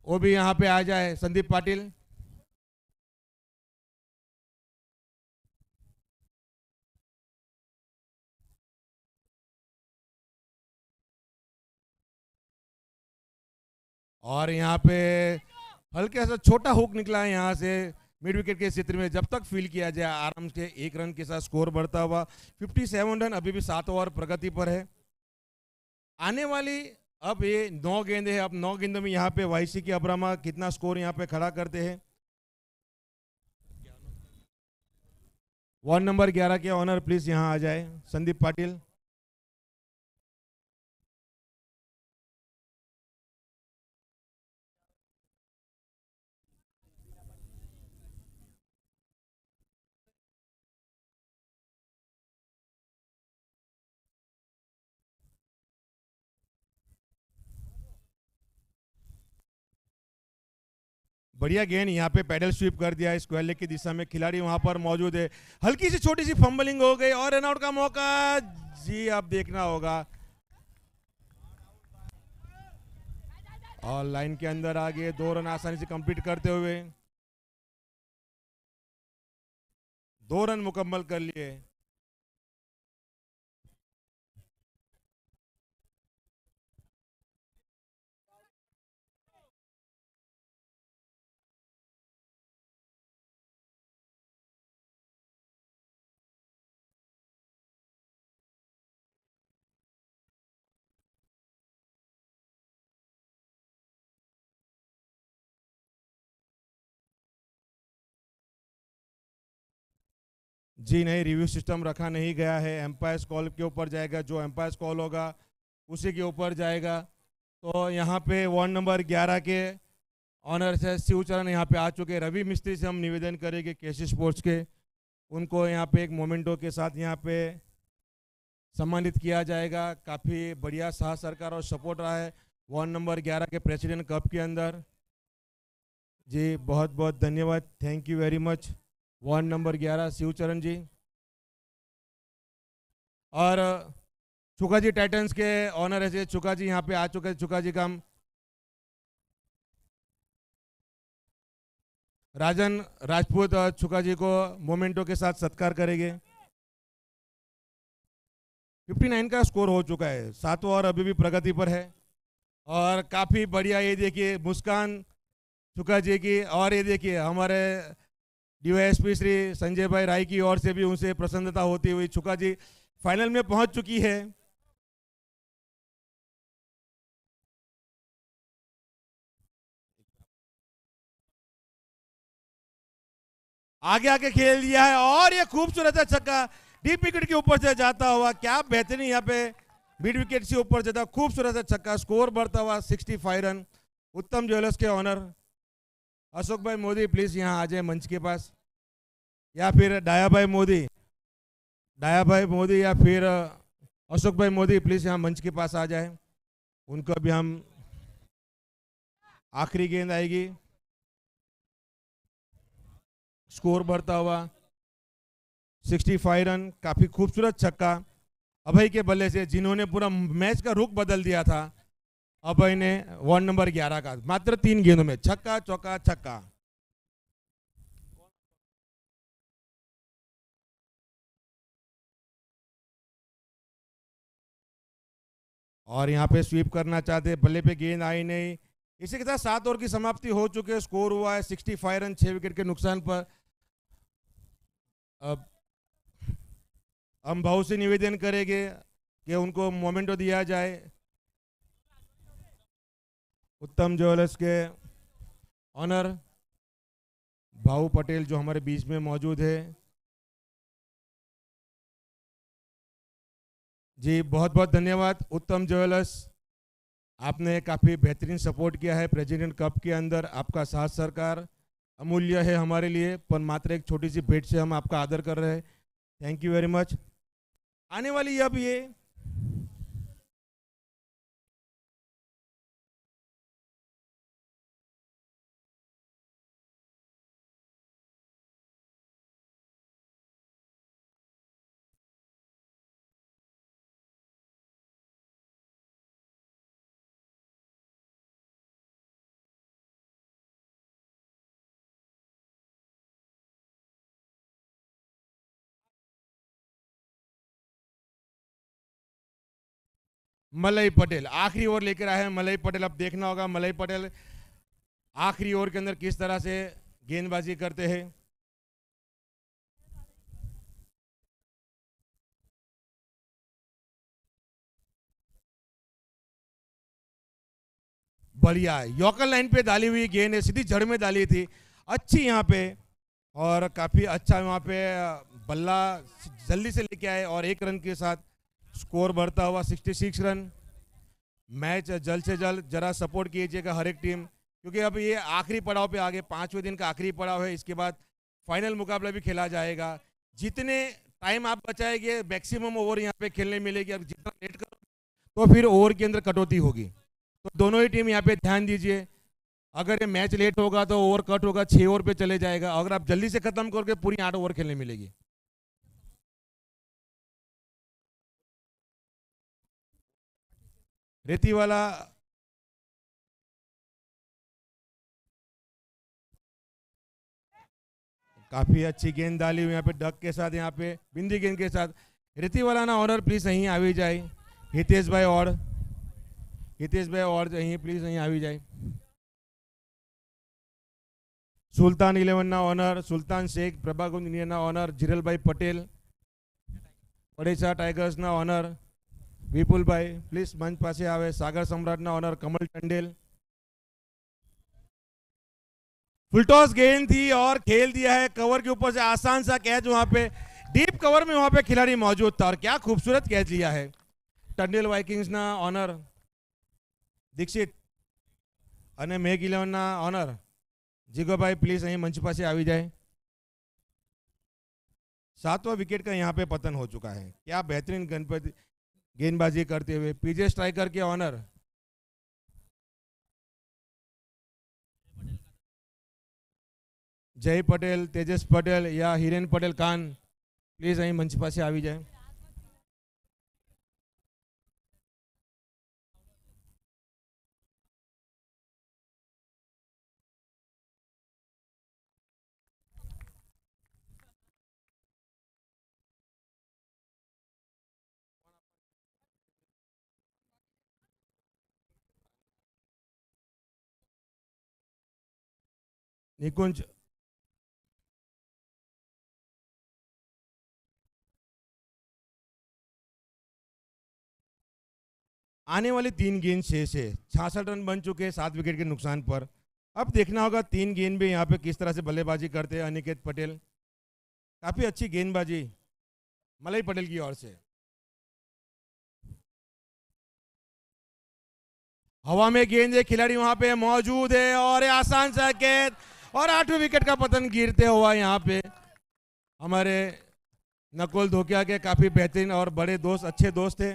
वो भी यहाँ पे आ जाए। संदीप पाटिल और यहाँ पे हल्के सा छोटा हुक निकला है यहाँ से मिड विकेट के क्षेत्र में, जब तक फील किया जाए आराम से 1 रन के साथ स्कोर बढ़ता हुआ 57 रन अभी भी 7 ओवर प्रगति पर है। आने वाली अब ये 9 गेंदे हैं, अब 9 गेंदों में यहाँ पे वाईसी की अब्रामा कितना स्कोर यहाँ पे खड़ा करते हैं। वार्ड नंबर 11 के ऑनर प्लीज यहाँ आ जाए संदीप पाटिल। बढ़िया गेंद, यहाँ पे पैडल स्वीप कर दिया स्क्वायर लेग की दिशा में, खिलाड़ी वहां पर मौजूद है। हल्की सी छोटी सी फंबलिंग हो गई और रनआउट का मौका। जी अब देखना होगा, और लाइन के अंदर आ गए, 2 रन आसानी से कंप्लीट करते हुए 2 रन मुकम्मल कर लिए। जी नहीं, रिव्यू सिस्टम रखा नहीं गया है, एम्पायर्स कॉल के ऊपर जाएगा, जो एम्पायर्स कॉल होगा उसी के ऊपर जाएगा। तो यहाँ पे वार्ड नंबर 11 के ऑनर से शिवचरण यहाँ पे आ चुके। रवि मिस्त्री से हम निवेदन करेंगे केसी स्पोर्ट्स के, उनको यहाँ पे एक मोमेंटो के साथ यहाँ पे सम्मानित किया जाएगा। काफ़ी बढ़िया साथ सरकार और सपोर्ट रहा है वार्ड नंबर 11 के प्रेसिडेंट कप के अंदर। जी बहुत बहुत धन्यवाद, thank you very much ward number 11 Shivcharan ji. और चुका जी टाइटन्स के ऑनर है, चुका जी यहाँ पे आ चुके हैं। चुका जी का हम राजन राजपूत चुका जी को मोमेंटो के साथ सत्कार करेंगे। 59 का स्कोर हो चुका है। 7वां ओवर अभी भी प्रगति पर है और काफ़ी बढ़िया, ये देखिए मुस्कान शुक्ला जी की, और ये देखिए हमारे डीवाईएसपी श्री संजय भाई राय की ओर से भी उनसे प्रसन्नता होती हुई शुक्ला जी फाइनल में पहुंच चुकी है। आगे आके खेल दिया है और ये खूबसूरत है छक्का, डीप विकेट के ऊपर से जाता हुआ, क्या बेहतरीन यहाँ पे मिड विकेट से ऊपर जाता, खूबसूरत है छक्का। स्कोर बढ़ता हुआ 65 रन। उत्तम ज्वेलर्स के ऑनर अशोक भाई मोदी प्लीज यहाँ आ जाए मंच के पास, या फिर डाया भाई मोदी या फिर अशोक भाई मोदी प्लीज यहाँ मंच के पास आ जाए। उनको अभी हम आखिरी गेंद आएगी। स्कोर बढ़ता हुआ 65 रन। काफी खूबसूरत छक्का अभय के बल्ले से, जिन्होंने पूरा मैच का रुख बदल दिया था। अभय ने वार्ड नंबर 11 का मात्र 3 गेंदों में छक्का चौका छक्का। और यहाँ पे स्वीप करना चाहते, बल्ले पे गेंद आई नहीं। इसी के साथ 7 ओवर की समाप्ति हो चुकी है। स्कोर हुआ है 65 रन 6 विकेट के नुकसान पर। अब हम भाव से निवेदन करेंगे कि उनको मोमेंटो दिया जाए। उत्तम ज्वेलर्स के ऑनर भाऊ पटेल जो हमारे बीच में मौजूद है जी, बहुत बहुत धन्यवाद। उत्तम ज्वेलर्स, आपने काफ़ी बेहतरीन सपोर्ट किया है प्रेसिडेंट कप के अंदर। आपका साथ सरकार अमूल्य है हमारे लिए, पर मात्र एक छोटी सी भेंट से हम आपका आदर कर रहे हैं। Thank you very much. आने वाली अब ये मलई पटेल आखिरी ओवर लेकर आए हैं। मलई पटेल, अब देखना होगा मलई पटेल आखिरी ओवर के अंदर किस तरह से गेंदबाजी करते हैं। बढ़िया है, यॉर्कर लाइन पे डाली हुई गेंद है, सीधी जड़ में डाली थी, अच्छी यहाँ पे, और काफी अच्छा वहाँ पे बल्ला जल्दी से लेके आए और 1 रन के साथ स्कोर बढ़ता हुआ 66 रन। मैच जल्द से जल्द जरा सपोर्ट कीजिएगा हर एक टीम, क्योंकि अब ये आखिरी पड़ाव पे आगे 5वें दिन का आखिरी पड़ाव है। इसके बाद फाइनल मुकाबला भी खेला जाएगा। जितने टाइम आप बचाएंगे मैक्सिमम ओवर यहाँ पे खेलने मिलेगी। अब जितना लेट करो तो फिर ओवर के अंदर कटौती होगी, तो दोनों ही टीम यहाँ पे ध्यान दीजिए। अगर ये मैच लेट होगा तो ओवर कट होगा, 6 ओवर पे चले जाएगा। अगर आप जल्दी से खत्म करके पूरी 8 ओवर खेलने मिलेगी। रेती वाला काफी अच्छी गेंद डाली हुई यहाँ पे डक के साथ, यहाँ पे बिंदी गेंद के साथ। रेती वाला ना ऑर्डर प्लीज અહીં આવી જાય। हितेश भाई और અહીં प्लीज અહીં આવી જાય। सुल्तान 11 ना ऑनर सुल्तान शेख, प्रभाकुंज इंडिया ना ऑनर जिरल भाई पटेल, ओडिशा टाइगर्स ना ऑनर विपुल भाई प्लीज मंच पासे आवे। सागर सम्राट ना ऑनर कमल टंडेल। फुलटॉस गेंद थी और खेल दिया है कवर के ऊपर से, आसान सा कैच, वहां पे डीप कवर में वहां पे खिलाड़ी मौजूद था और क्या खूबसूरत कैच लिया है। टंडेल वाइकिंग्स ना ऑनर दीक्षित અને મેઘ 11 ના ઓનર જીગોભાઈ પ્લીઝ અહીં મંચ પાસે આવી जाए। 7वां विकेट का यहाँ पे पतन हो चुका है। क्या बेहतरीन गेंदबाजी करते हुए पीजे स्ट्राइकर के ऑनर जय पटेल, तेजस पटेल या हिरेन पटेल खान प्लीज અહીં મંચ પાસે આવી जाए। निकुंज आने वाली 3 गेंद 6 से 66 रन बन चुके हैं 7 विकेट के नुकसान पर। अब देखना होगा 3 गेंद में यहाँ पे किस तरह से बल्लेबाजी करते हैं अनिकेत पटेल। काफी अच्छी गेंदबाजी मलई पटेल की ओर से। हवा में गेंद है, खिलाड़ी वहां पे मौजूद है और आसान संकेत और 8वें विकेट का पतन गिरते हुआ यहाँ पे हमारे नकुल धोकिया के काफी बेहतरीन और बड़े दोस्त, अच्छे दोस्त थे।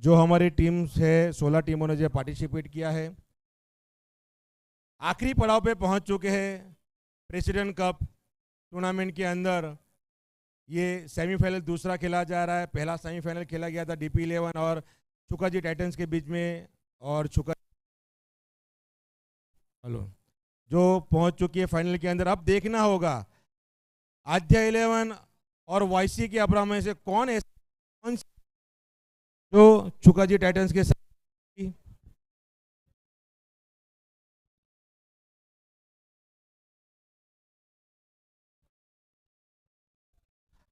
जो हमारी टीम है 16 टीमों ने जो पार्टिसिपेट किया है, आखिरी पड़ाव पे पहुंच चुके हैं प्रेसिडेंट कप टूर्नामेंट के अंदर। ये सेमीफाइनल दूसरा खेला जा रहा है। पहला सेमीफाइनल खेला गया था DP11 और छुकाजी टाइटंस के बीच में, और जो पहुंच चुकी है फाइनल के अंदर। अब देखना होगा आध्या 11 और YC के अब्राम में से कौन जो छुकाजी टाइटंस के साथ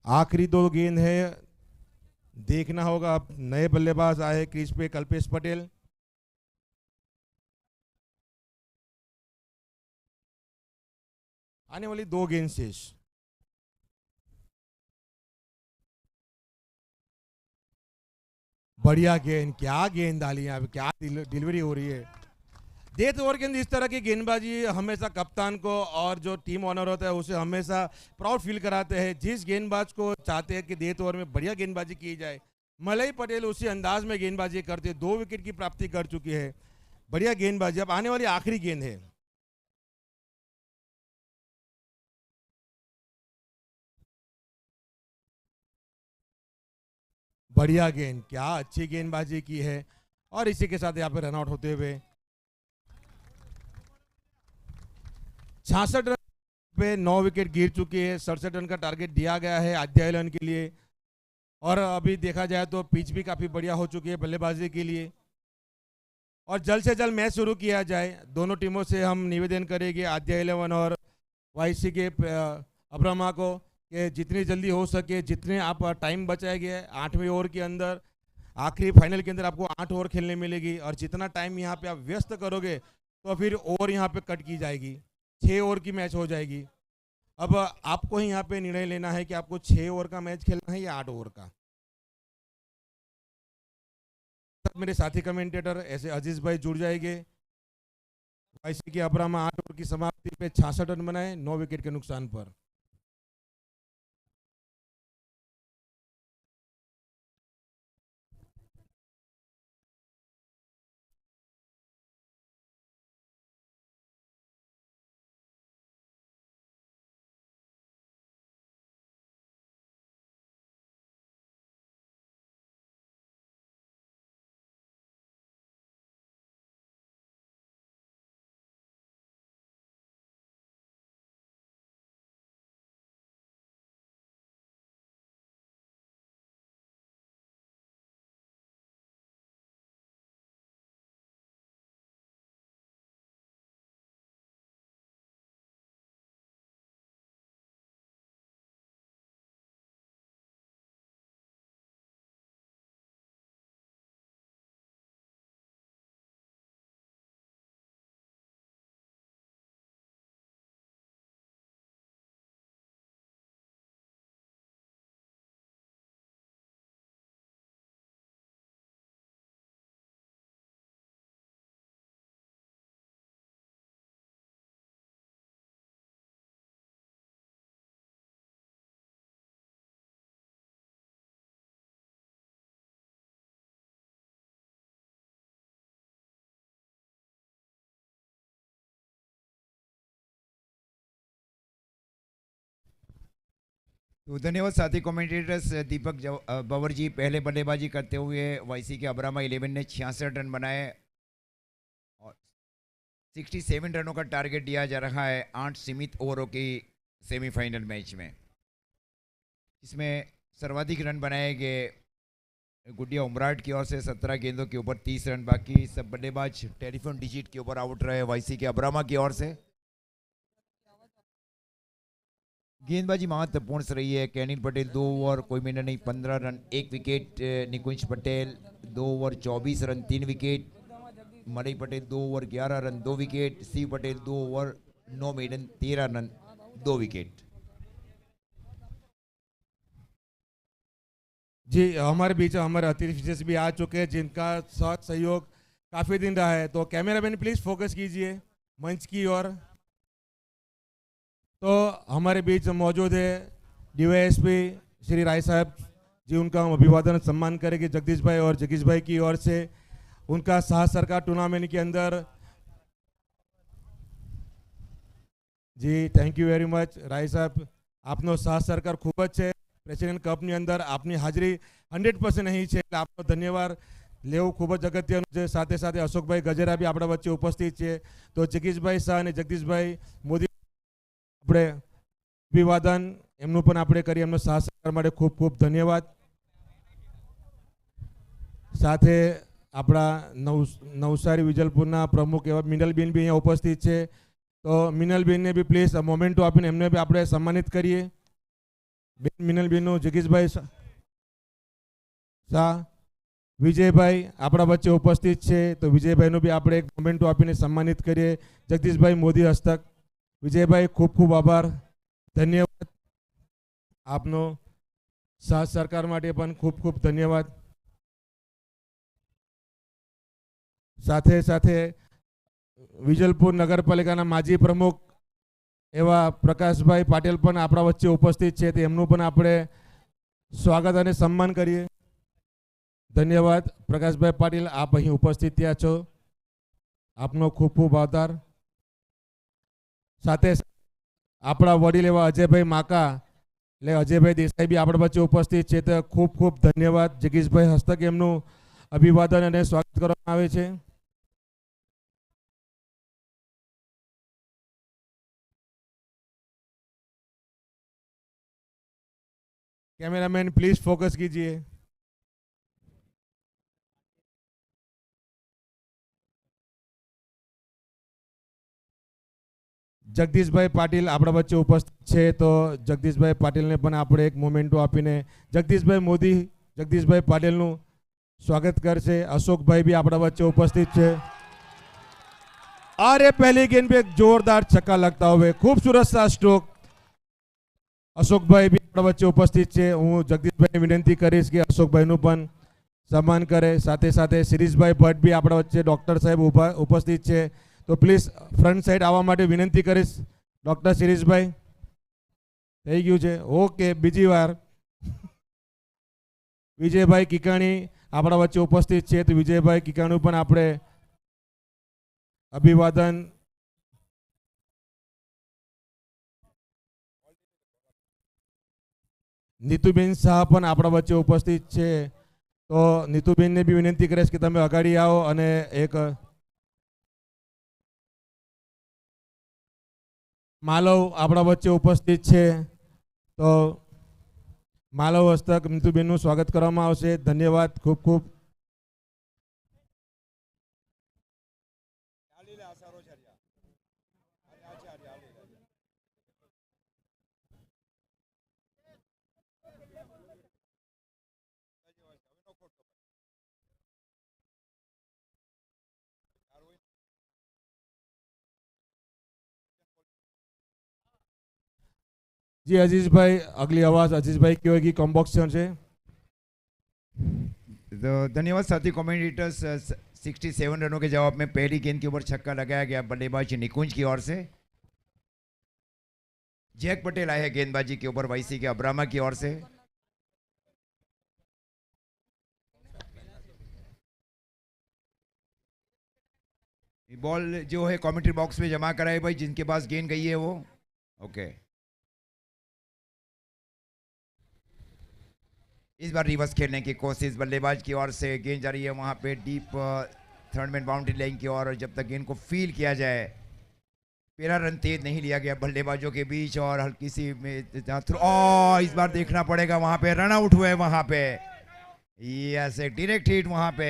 आखिरी 2 गेंद है। देखना होगा अब नए बल्लेबाज आए क्रीज पे कल्पेश पटेल। आने वाली 2 गेंद शेष। बढ़िया गेंद, क्या गेंद डाली यहाँ पे, क्या डिलीवरी हो रही है। डेथ ओवर के अंदर इस तरह की गेंदबाजी हमेशा कप्तान को और जो टीम ऑनर होता है उसे हमेशा प्राउड फील कराते हैं। जिस गेंदबाज को चाहते हैं कि डेथ ओवर में बढ़िया गेंदबाजी की जाए, मलई पटेल उसी अंदाज में गेंदबाजी करते, 2 विकेट की प्राप्ति कर चुकी है। बढ़िया गेंदबाजी। अब आने वाली आखिरी गेंद है। बढ़िया गेंद, क्या अच्छी गेंदबाजी की है। और इसी के साथ यहाँ पे रनआउट होते हुए 66 रन पे 9 विकेट गिर चुकी है। 67 रन का टारगेट दिया गया है आध्या 11 के लिए। और अभी देखा जाए तो पिच भी काफी बढ़िया हो चुकी है बल्लेबाजी के लिए। और जल्द से जल्द मैच शुरू किया जाए। दोनों टीमों से हम निवेदन करेंगे आध्या 11 और YC के अब्रमा को कि जितनी जल्दी हो सके, जितने आप टाइम बचाया गया है 8वें ओवर के अंदर, आखिरी फाइनल के अंदर आपको 8 ओवर खेलने मिलेगी। और जितना टाइम यहाँ पे आप व्यस्त करोगे तो फिर ओवर यहाँ पे कट की जाएगी, 6 ओवर की मैच हो जाएगी। अब आपको ही यहाँ पे निर्णय लेना है कि आपको 6 ओवर का मैच खेलना है या 8 ओवर का। मेरे साथी कमेंटेटर ऐसे अजीज भाई जुड़ जाएंगे। YC के अब्रामा 8 ओवर की समाप्ति पे 66 रन बनाए 9 विकेट के नुकसान पर। तो धन्यवाद साथी कमेंटेटर्स। दीपक बवर जी पहले बल्लेबाजी करते हुए YC के अब्रामा 11 ने 66 रन बनाए और 67 रनों का टारगेट दिया जा रहा है 8 सीमित ओवरों की सेमीफाइनल मैच में। इसमें सर्वाधिक रन बनाए गए गुडिया उमराट की ओर से 17 गेंदों के ऊपर 30 रन। बाकी सब बल्लेबाज टेलीफोन डिजिट के ऊपर आउट रहे वाईसी के अब्रामा की ओर से। गेंदबाजी महत्वपूर्ण से रही है। कैनिल पटेल 2 ओवर कोई मिनट नहीं 15 run 1 wicket. Nikunj Patel 2 over 24 run 3 wicket. Malai Patel 2 over 11 run 2 wicket. Shiv Patel 2 over 9 maiden 13 run 2 wicket. जी हमारे बीच हमारे अतिथि विशेष भी आ चुके हैं जिनका साथ सहयोग काफी दिन रहा है। तो कैमरामैन प्लीज फोकस कीजिए मंच की ओर। तो हमारे बीच मौजूद है डीवाईएसपी श्री राय साहब जी, उनका हम अभिवादन सम्मान करेंगे जगदीश भाई और जगीश भाई की ओर से। उनका साहस सरकार टूर्नामेंट के अंदर जी थैंक यू वेरी मच राय साहब, आपनो साहस सरकार खूब ज છે। પ્રેસિડેન્ટ કપની અંદર આપની હાજરી 100% નહીં છે એટલે આપનો ધન્યવાદ લેવું ખૂબ જ અગત્યનું છે। સાથે સાથે અશોકભાઈ ગજેરા બી આપણા વચ્ચે ઉપસ્થિત છે। તો જગીશભાઈ શાહ અને જગદીશભાઈ મોદી આપણે અભિવાદન એમનું પણ આપણે કરી, એમનો સાહસ સરકાર માટે ખૂબ ખૂબ ધન્યવાદ। સાથે આપણા નવસારી વિજલપુરના પ્રમુખ એવા મિનલબેન બી અહીંયા ઉપસ્થિત છે। તો મિનલબેનને બી પ્લીઝ મોમેન્ટો આપીને એમને બી આપણે સન્માનિત કરીએ। મિનલબેનનો જગીશભાઈ શાહ વિજયભાઈ આપણા વચ્ચે ઉપસ્થિત છે। તો વિજયભાઈનું બી આપણે એક મોમેન્ટો આપીને સન્માનિત કરીએ જગદીશભાઈ મોદી હસ્તક। વિજયભાઈ ખૂબ ખૂબ આભાર, ધન્યવાદ। આપનો સાથ સરકાર માટે પણ ખૂબ ખૂબ ધન્યવાદ। સાથે સાથે વિજલપુર નગરપાલિકાના માજી પ્રમુખ એવા પ્રકાશભાઈ પાટીલ પણ આપણા વચ્ચે ઉપસ્થિત છે, તો એમનું પણ આપણે સ્વાગત અને સન્માન કરીએ। ધન્યવાદ પ્રકાશભાઈ પાટીલ, આપ અહીં ઉપસ્થિત થયા છો, આપનો ખૂબ ખૂબ આભાર। સાથે આપણા વડીલ એવા અજયભાઈ માકા એટલે અજયભાઈ દેસાઈ બી આપણા વચ્ચે ઉપસ્થિત છે, તો ખૂબ ખૂબ ધન્યવાદ। જગીશભાઈ હસ્તક એમનું અભિવાદન અને સ્વાગત કરવામાં આવે છે। कैमरामैन प्लीज फोकस कीजिए। जगदीशभाई पाटिल આપણા વચ્ચે ઉપસ્થિત છે, તો જગદીશભાઈ પાટીલને પણ આપણે એક મોમેન્ટો આપીને જગદીશભાઈ મોદી જગદીશભાઈ પાટીલનું સ્વાગત કરશે। અશોકભાઈ બી આપણા વચ્ચે ઉપસ્થિત છે। अरे पहली गेंद पे एक जोरदार छक्का लगता हुए खूबसूरत सा स्ट्रोक। अशोकभाई भी આપણા વચ્ચે ઉપસ્થિત છે। હું જગદીશભાઈને વિનંતી કરીશ કે અશોકભાઈનું પણ સન્માન કરે। સાથે સાથે શિરીષભાઈ ભટ્ટ બી આપણા વચ્ચે ડૉક્ટર સાહેબ ઉપસ્થિત છે, તો પ્લીઝ ફ્રન્ટ સાઈડ આવવા માટે વિનંતી કરીશ ડૉક્ટર શિરીષભાઈ। થઈ ગયું છે, ઓકે। બીજી વાર વિજયભાઈ કિકાણી આપણા વચ્ચે ઉપસ્થિત છે, તો વિજયભાઈ કિકાણીનું પણ આપણે અભિવાદન। નીતુબેન શાહ પણ આપણા વચ્ચે ઉપસ્થિત છે, તો નીતુબેનને બી વિનંતી કરીશ કે તમે અગાડી આવો અને એક માલવ આપણા વચ્ચે ઉપસ્થિત છે, તો માલવ હસ્તક નીતુબેનનું સ્વાગત કરવામાં આવશે। ધન્યવાદ ખૂબ ખૂબ। जी अजीज भाई, अगली आवाज अजीज भाई की होगी, कॉम्बॉक्स से। तो धन्यवाद साथी कमेंटेटर्स। 67 रनों के जवाब में पहली गेंद के ऊपर छक्का लगाया गया बल्लेबाज निकुंज की ओर से। जैक पटेल आए हैं गेंदबाजी के ऊपर वाईसी के अब्रामा की ओर से। बॉल जो है कमेंट्री बॉक्स में जमा कराए भाई, जिनके पास गेंद गई है वो ओके। इस बार रिवर्स खेलने की कोशिश बल्लेबाज की ओर से, गेंद जा रही है वहां पे deep third man boundary line की ओर, और जब तक गेंद को फील किया जाए, पहला रन तेज नहीं लिया गया बल्लेबाजों के बीच, और हल्की सी में थ्रो, इस बार देखना पड़ेगा, वहां पे रन आउट हुए, वहां पे यस एक डायरेक्ट हिट, वहां पे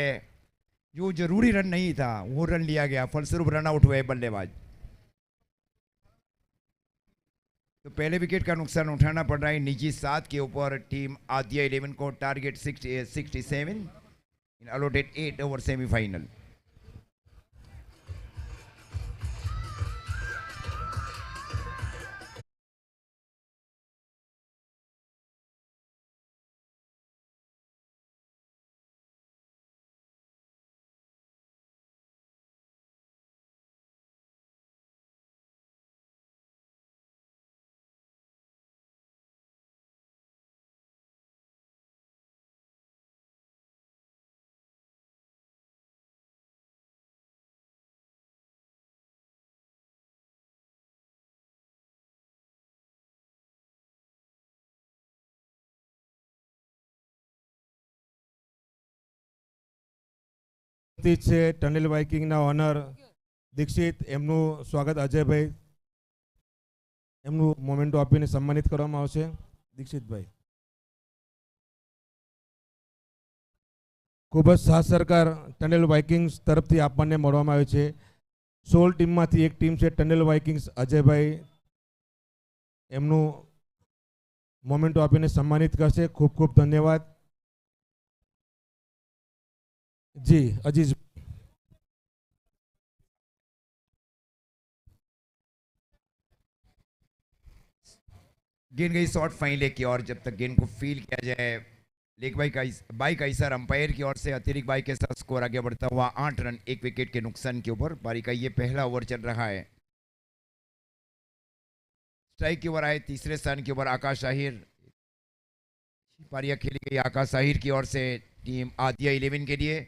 जो जरूरी रन नहीं था वो रन लिया गया, फलस्वरूप रन आउट हुए बल्लेबाज। तो पहले विकेट का नुकसान उठाना पड़ रहा है निजी 7 के ऊपर टीम आदिया 11 को, टारगेट 67 इन अलॉटेड 8 ओवर सेमीफाइनल। છે ટનેલ વાઇકિંગના ઓનર દીક્ષિત, એમનું સ્વાગત અજયભાઈ, એમનું મોમેન્ટો આપીને સન્માનિત કરવામાં આવશે. દીક્ષિતભાઈ, ખૂબ જ સાથ સરકાર ટનેલ વાઇકિંગ્સ તરફથી આપણને મળવામાં આવ્યો છે. 16 ટીમમાંથી એક ટીમ છે ટનેલ વાઇકિંગ્સ. અજયભાઈ એમનું મોમેન્ટો આપીને સન્માનિત કરશે. ખૂબ ખૂબ ધન્યવાદ. जी अजीज, गेंद गई शॉर्ट फाइन लेग की ओर, जब तक गेंद को फील किया जाए, लेग बाई का इशारा अंपायर की ओर से अतिरिक्त बाई के साथ स्कोर आगे बढ़ता हुआ 8 रन 1 विकेट के नुकसान के ऊपर। पारी का ये पहला ओवर चल रहा है। स्ट्राइक की ओवर आए तीसरे स्थान के ऊपर आकाश आहिर। पारियां खेली गई आकाश आहिर की ओर से टीम आदिया 11 के लिए।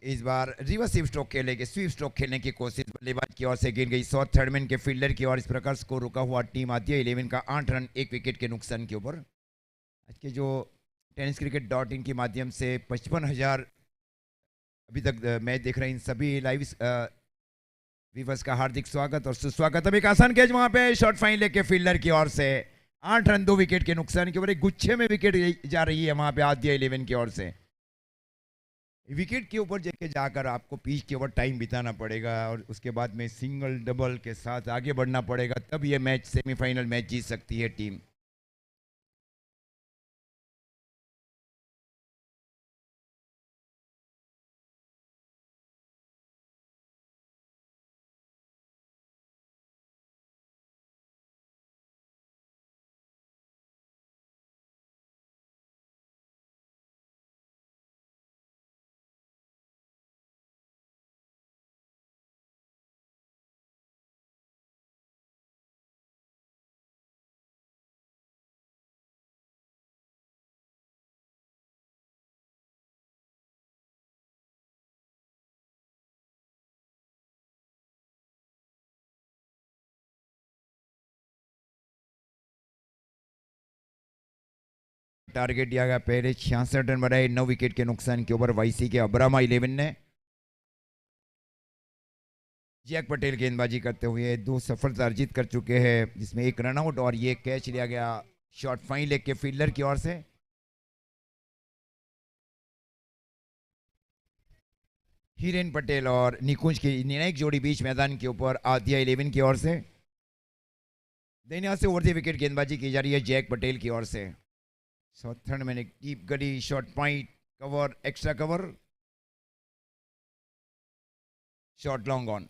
इस बार रिवर्स स्वीप स्ट्रोक खेलने की कोशिश बल्लेबाज की ओर से गेंद गई शॉर्ट थर्डमैन के फील्डर की ओर। इस प्रकार स्कोर रुका हुआ टीम आदिया 11 का 8 रन 1 विकेट के नुकसान के ऊपर। आज के जो tenniscricket.in के माध्यम से 55,000 अभी तक मैच देख रहे हैं, इन सभी लाइव व्यूअर्स का हार्दिक स्वागत और सुस्वागत। अब एक आसान कैच वहां पे शॉर्ट फाइन लेके फील्डर की ओर से 8 रन 2 विकेट के नुकसान के ऊपर। एक गुच्छे में विकेट जा रही है वहां पे आदिया 11 की ओर से। विकेट के ऊपर जाकर आपको पिच के ऊपर टाइम बिताना पड़ेगा और उसके बाद में सिंगल डबल के साथ आगे बढ़ना पड़ेगा, तब ये मैच सेमीफाइनल मैच जीत सकती है टीम। टारगेट दिया गया पहले 66 रन बनाए 9 विकेट के नुकसान के ऊपर वाईसी के अब्रामा 11 ने। जैक पटेल गेंदबाजी करते हुए 2 सफलता अर्जित कर चुके हैं, जिसमें एक रनआउट और ये कैच लिया गया शॉर्ट फाइन लेग के फील्डर की ओर से। हिरेन पटेल और निकुंज की निर्णायक जोड़ी बीच मैदान के ऊपर आदिया 11 की ओर से। दैनिया से ओवर द विकेट गेंदबाजी की जा रही है जैक पटेल की ओर से। थर्ड में एक deep gully short point cover extra cover short long on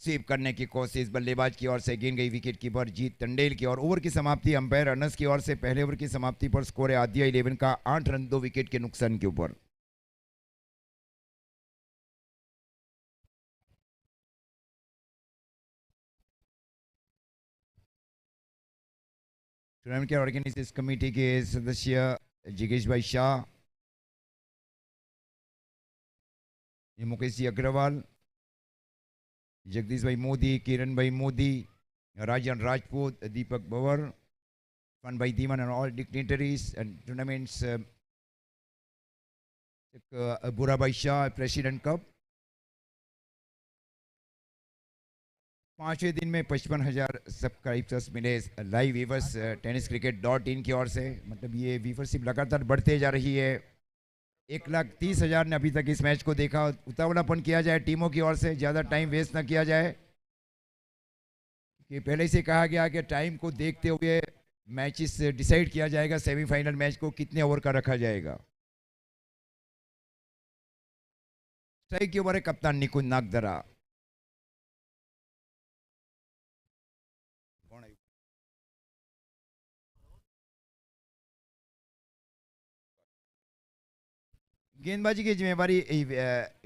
sweep करने की कोशिश बल्लेबाज की ओर से। गेंद गई विकेट कीपर जीत टंडेल की ओर। ओवर की समाप्ति अंपायर अनस की ओर से। पहले ओवर की समाप्ति पर स्कोर है आदिया 11 का 8 रन 2 विकेट के नुकसान के ऊपर। टूर्नामेंट के ऑर्गेनाइजेशन कमेटी के सदस्य जिगेश भाई शाह, मुकेश जी अग्रवाल, जगदीश भाई मोदी, किरण भाई मोदी, राजन राजपूत, दीपक बवर, फन भाई दीमन and all dignitaries and tournaments एक बुरा बादशाह प्रेसिडेंट कप 5वें दिन में 55,000 सब्सक्राइबर्स मिले लाइव व्यूवर्स tenniscricket.in की ओर से। मतलब ये व्यूवरशिप लगातार बढ़ते जा रही है। 1,30,000 ने अभी तक इस मैच को देखा। उतावलापन किया जाए टीमों की ओर से, ज़्यादा टाइम वेस्ट ना किया जाए, कि पहले से कहा गया कि टाइम को देखते हुए मैचेस डिसाइड किया जाएगा, सेमीफाइनल मैच को कितने ओवर का रखा जाएगा। स्ट्राइक के ओवर है कप्तान निकुंज नागदरा। गेंदबाजी की जिम्मेवारी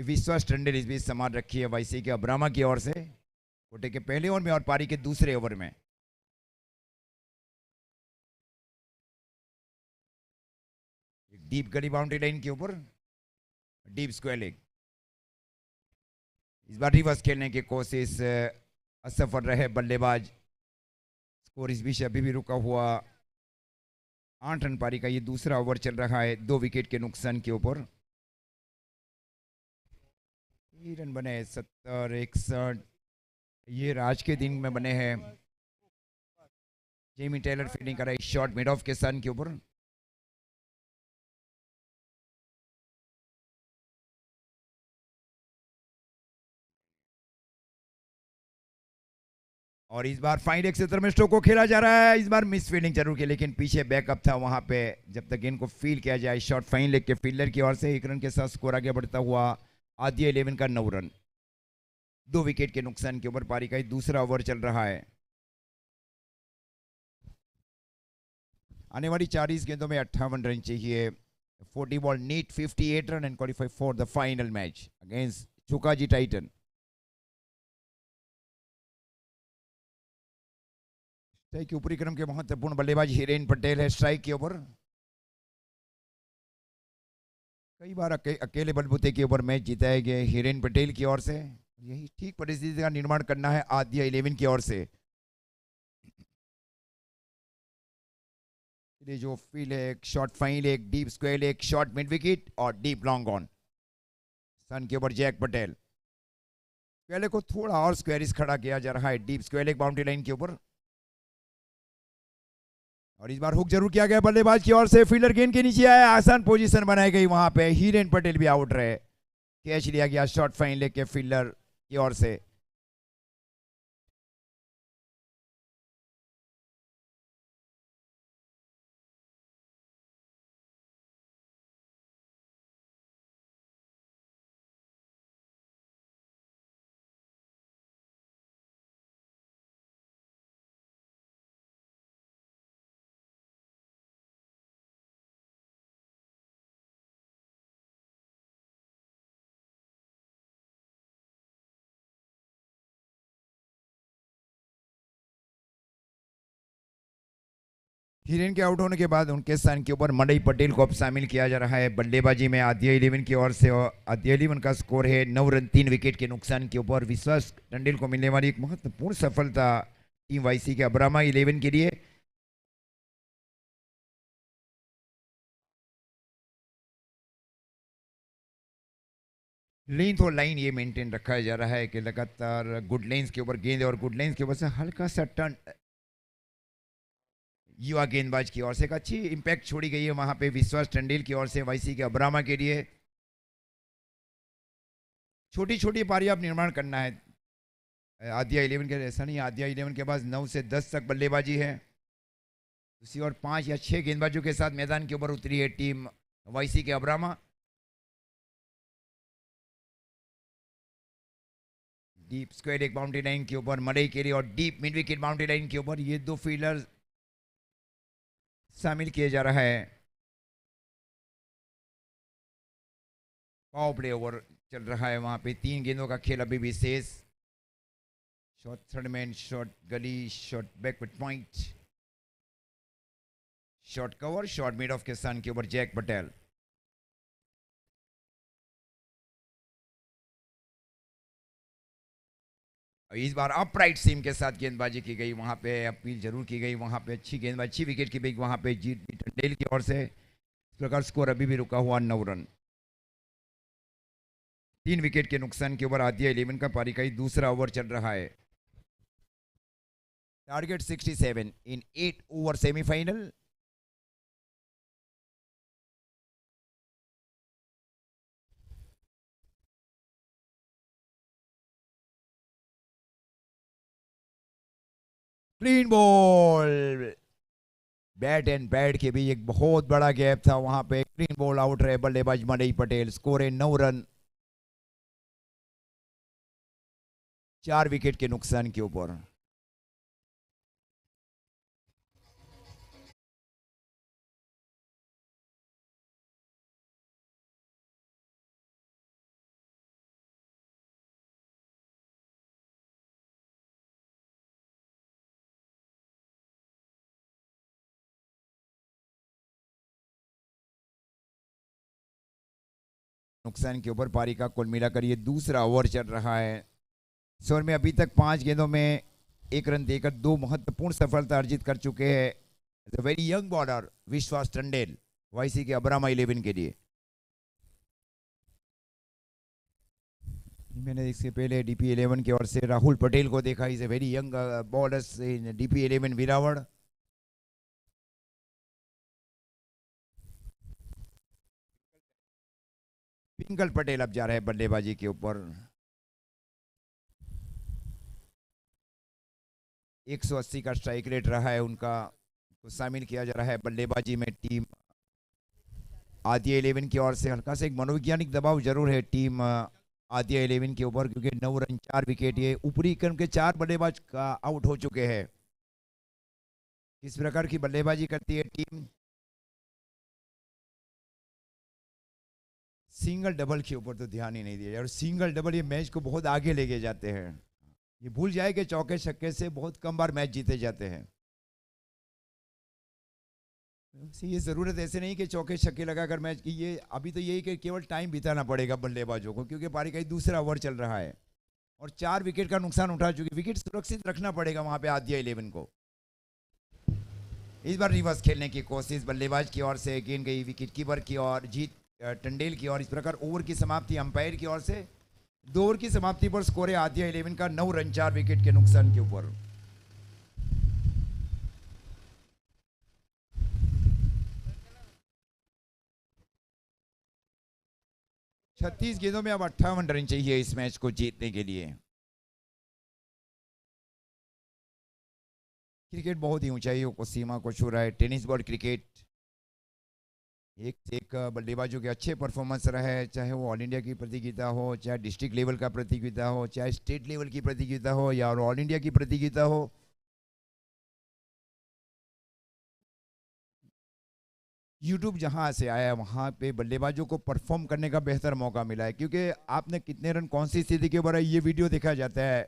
विश्वास टंडन इस बीच संभाल रखी है वाईसी के अब्रामा की ओर से, कोटे के पहले ओवर में और पारी के दूसरे ओवर में। डीप गली बाउंड्री लाइन के ऊपर डीप स्क्वायर लेग। इस बार रिवर्स खेलने की कोशिश, असफल रहे बल्लेबाज। स्कोर इस बीच अभी भी रुका हुआ 8 रन पारी का ये दूसरा ओवर चल रहा है 2 विकेट के नुकसान के ऊपर। ये रन बने 70, 61 ये आज के दिन में बने हैं। जेमी टेलर फील्डिंग कर रहा है शॉट मिड ऑफ के सन के ऊपर। और इस बार फाइन एक्सेटर में स्ट्रोक को खेला जा रहा है। इस बार मिस फील्डिंग जरूर की, लेकिन पीछे बैकअप था वहां पे। जब तक गेंद को फील किया जाए, शॉट फाइन लेग के फील्डर की ओर से 1 रन के साथ स्कोर आगे बढ़ता हुआ आदिया 11 का 9 रन 2 विकेट के नुकसान के ऊपर पारी का दूसरा ओवर चल रहा है। आने वाली 40 गेंदों में 58 रन चाहिए। 40 ball need 58 run and qualify for the final match against Chukaji titan. Strike के ऊपरी क्रम के महत्वपूर्ण बल्लेबाज हिरेन पटेल है स्ट्राइक के ऊपर। कई बार अकेले बलबूते के ऊपर मैच जीता है कि हिरेन पटेल की ओर से। यही ठीक परिस्थिति का निर्माण करना है आदिया 11 की ओर से। जो फील है, एक शॉर्ट फाइन, एक डीप स्क्वायर, एक शॉर्ट मिड विकेट और डीप लॉन्ग ऑन सन के ऊपर जैक पटेल। पहले को थोड़ा और स्क्वायरिश खड़ा किया जा रहा है डीप स्क्वायर एक बाउंड्री लाइन के ऊपर। और इस बार हुक जरूर किया गया बल्लेबाज की ओर से। फील्डर गेंद के नीचे आया, आसान पोजीशन बनाई गई वहां पे। हिरेन पटेल भी आउट रहे। कैच लिया गया शॉर्ट फाइन लेके फील्डर की ओर से। हिरेन के आउट होने के बाद उनके स्थान के ऊपर मडई पटेल को अब शामिल किया जा रहा है बल्लेबाजी में आदिया 11 की ओर से। और आदिया 11 का स्कोर है 9 रन 3 विकेट के नुकसान के ऊपर। विश्वास टंडन को मिलने वाली एक महत्वपूर्ण सफलता टीम वाईसी के अब्रामा 11 के लिए। लेंथ और लाइन ये मेंटेन रखा जा रहा है कि लगातार गुड लेंस के ऊपर गेंद और गुड लेंस के ऊपर से हल्का सा टर्न युवा गेंदबाज की ओर से एक अच्छी इंपैक्ट छोड़ी गई है वहां पे विश्वास टंडन की ओर से वाईसी के अब्रामा के लिए। छोटी छोटी पारी अब निर्माण करना है आदिया 11 के। ऐसा नहीं, आदिया 11 के पास 9 से 10 तक बल्लेबाजी है। उसी और 5 या 6 गेंदबाजों के साथ मैदान के ऊपर उतरी है टीम वाईसी के अब्रामा। डीप स्क्वायर एक बाउंड्री लाइन के ऊपर मडई के लिए और deep mid wicket boundary line के ऊपर ये 2 फील्डर शामिल किए जा रहा है। पावर प्ले ओवर चल रहा है वहां पे। 3 गेंदों का खेल अभी भी शेष। शॉट थर्ड मैन, शॉट गली, shot backward point, shot cover, shot mid of के सन के ऊपर जैक पटेल। इस बार अपराइट सीम के साथ गेंदबाजी की गई वहां पे। अपील जरूर की गई वहां पे। अच्छी गेंदबाजी, अच्छी विकेट की गई वहां पे जीत टंडेल की ओर से। इस प्रकार स्कोर अभी भी रुका हुआ 9 रन। 3 विकेट के नुकसान के ऊपर आदिया 11 का पारी का ही दूसरा ओवर चल रहा है। Target 67 in 8 over semifinal. Clean ball, bat and bat के भी एक बहुत बड़ा गैप था वहां पे। क्लीन बॉल, आउट रहे बल्लेबाज मलई पटेल। स्कोर है 9 रन 4 विकेट के नुकसान के ऊपर। नुकसान के ऊपर पारी का कुल मिलाकर ये दूसरा ओवर चल रहा है। इस ओवर में अभी तक 5 गेंदों में 1 रन देकर 2 महत्वपूर्ण सफलता अर्जित कर चुके हैं वेरी यंग बॉलर विश्वास टंडेल, वाईसी के अब्रामा 11 के लिए। मैंने इससे पहले डीपी 11 की ओर से राहुल पटेल को देखा। Is a very young bowlers in DP 11 वीरावड़। पिंकल Patel अब जा रहे हैं बल्लेबाजी के ऊपर। 180 का स्ट्राइक रेट रहा है उनका, तो शामिल किया जा रहा है बल्लेबाजी में। टीम आदिया 11 की ओर से हल्का से एक मनोवैज्ञानिक दबाव जरूर है टीम आदिया 11 के ऊपर, क्योंकि 9 रन 4 विकेट, ये ऊपरी क्रम के 4 बल्लेबाज का आउट हो चुके हैं। इस प्रकार की बल्लेबाजी करती है टीम। सिंगल डबल के ऊपर तो ध्यान ही नहीं दिया, और सिंगल डबल ये मैच को बहुत आगे लेके जाते हैं। ये भूल जाए कि चौके छक्के से बहुत कम बार मैच जीते जाते हैं। ये जरूरत ऐसे नहीं कि चौके छक्के लगाकर मैच की, ये अभी तो यही कि केवल टाइम बिताना पड़ेगा बल्लेबाजों को, क्योंकि पारी का ही दूसरा ओवर चल रहा है और 4 विकेट का नुकसान उठा चुकी। विकेट सुरक्षित रखना पड़ेगा वहां पे आदिया 11 को। इस बार रिवर्स खेलने की कोशिश बल्लेबाज की ओर से, गेंद गई विकेट कीपर की ओर, जीत टंडेल की ओर। इस प्रकार ओवर की समाप्ति अंपायर की ओर से। 2 ओवर की समाप्ति पर स्कोर है आदिया 11 का 9 रन 4 विकेट के नुकसान के ऊपर। छत्तीस गेंदों में अब 58 रन चाहिए इस मैच को जीतने के लिए। क्रिकेट बहुत ही ऊंचाइयों को सीमा को छू रहा है। टेनिस बॉल क्रिकेट, एक से एक बल्लेबाजों के अच्छे परफॉर्मेंस रहे, चाहे वो ऑल इंडिया की प्रतियोगिता हो, चाहे डिस्ट्रिक्ट लेवल का प्रतियोगिता हो, चाहे स्टेट लेवल की प्रतियोगिता हो या ऑल इंडिया की प्रतियोगिता हो। यूट्यूब जहां से आया वहां पे बल्लेबाजों को परफॉर्म करने का बेहतर मौका मिला है, क्योंकि आपने कितने रन कौन सी स्थिति के ऊपर है ये वीडियो देखा जाता है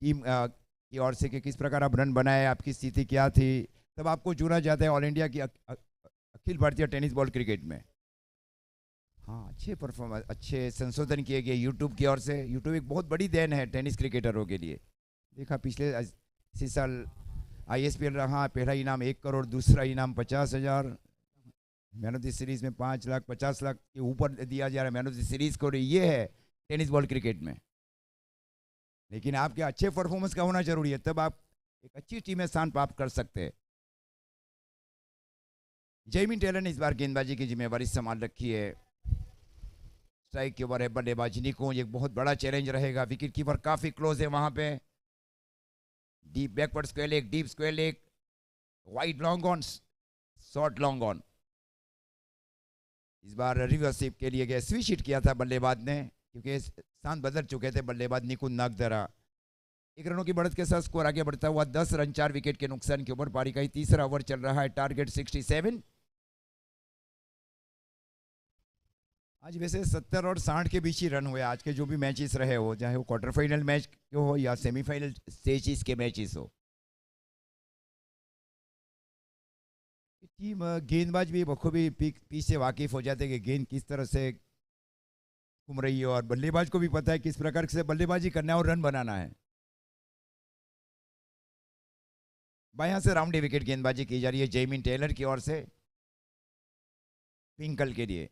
टीम की ओर से कि किस प्रकार आप रन बनाए, आपकी स्थिति क्या थी, तब आपको चुना जाता है ऑल इंडिया की Akhil Bharatiya tennis ball cricket में। हाँ, अच्छे परफॉर्मेंस, अच्छे संशोधन किए गए यूट्यूब की ओर से। यूट्यूब एक बहुत बड़ी देन है टेनिस क्रिकेटरों के लिए। देखा पिछले इसी साल ISPL रहा, पहला इनाम 1 करोड़, दूसरा इनाम 50,000, मैन ऑफ द सीरीज में 5 लाख 50 लाख के ऊपर दिया जा रहा है मैन ऑफ द सीरीज को। ये है टेनिस बॉल क्रिकेट में। लेकिन आपके अच्छे परफॉर्मेंस का होना जरूरी है, तब आप एक अच्छी टीम में स्थान प्राप्त कर सकते हैं। जैमिन टेलर ने इस बार गेंदबाजी की जिम्मेवारी संभाल रखी है। स्ट्राइक के ओवर है बल्लेबाजी निकुंज, एक बहुत बड़ा चैलेंज रहेगा। विकेट कीपर काफी क्लोज है वहां पे। Deep backward square leg, deep square leg, wide long on, short long on. इस बार रिवर्सिप के लिए गए, स्विच हिट किया था बल्लेबाज ने, क्योंकि स्थान बदल चुके थे बल्लेबाज निकुंज नागदरा। 1 रनों की बढ़त के साथ स्कोर आगे बढ़ता हुआ 10 रन 4 विकेट के नुकसान के ऊपर। पारी का ही तीसरा ओवर चल रहा है। टारगेट 67। आज वैसे 70 और 60 के बीच ही रन हुए आज के जो भी मैचेस रहे हो, चाहे वो क्वार्टर फाइनल मैच हो या सेमीफाइनल स्टेजेस के मैचेस हो। टीम गेंदबाज भी बखूबी पीच से वाकिफ हो जाते कि गेंद किस तरह से घूम रही है, और बल्लेबाज को भी पता है किस प्रकार से बल्लेबाजी करना है और रन बनाना है। बायां से राउंड विकेट गेंदबाजी की जा रही है जैमिन टेलर की ओर से पिंकल के लिए।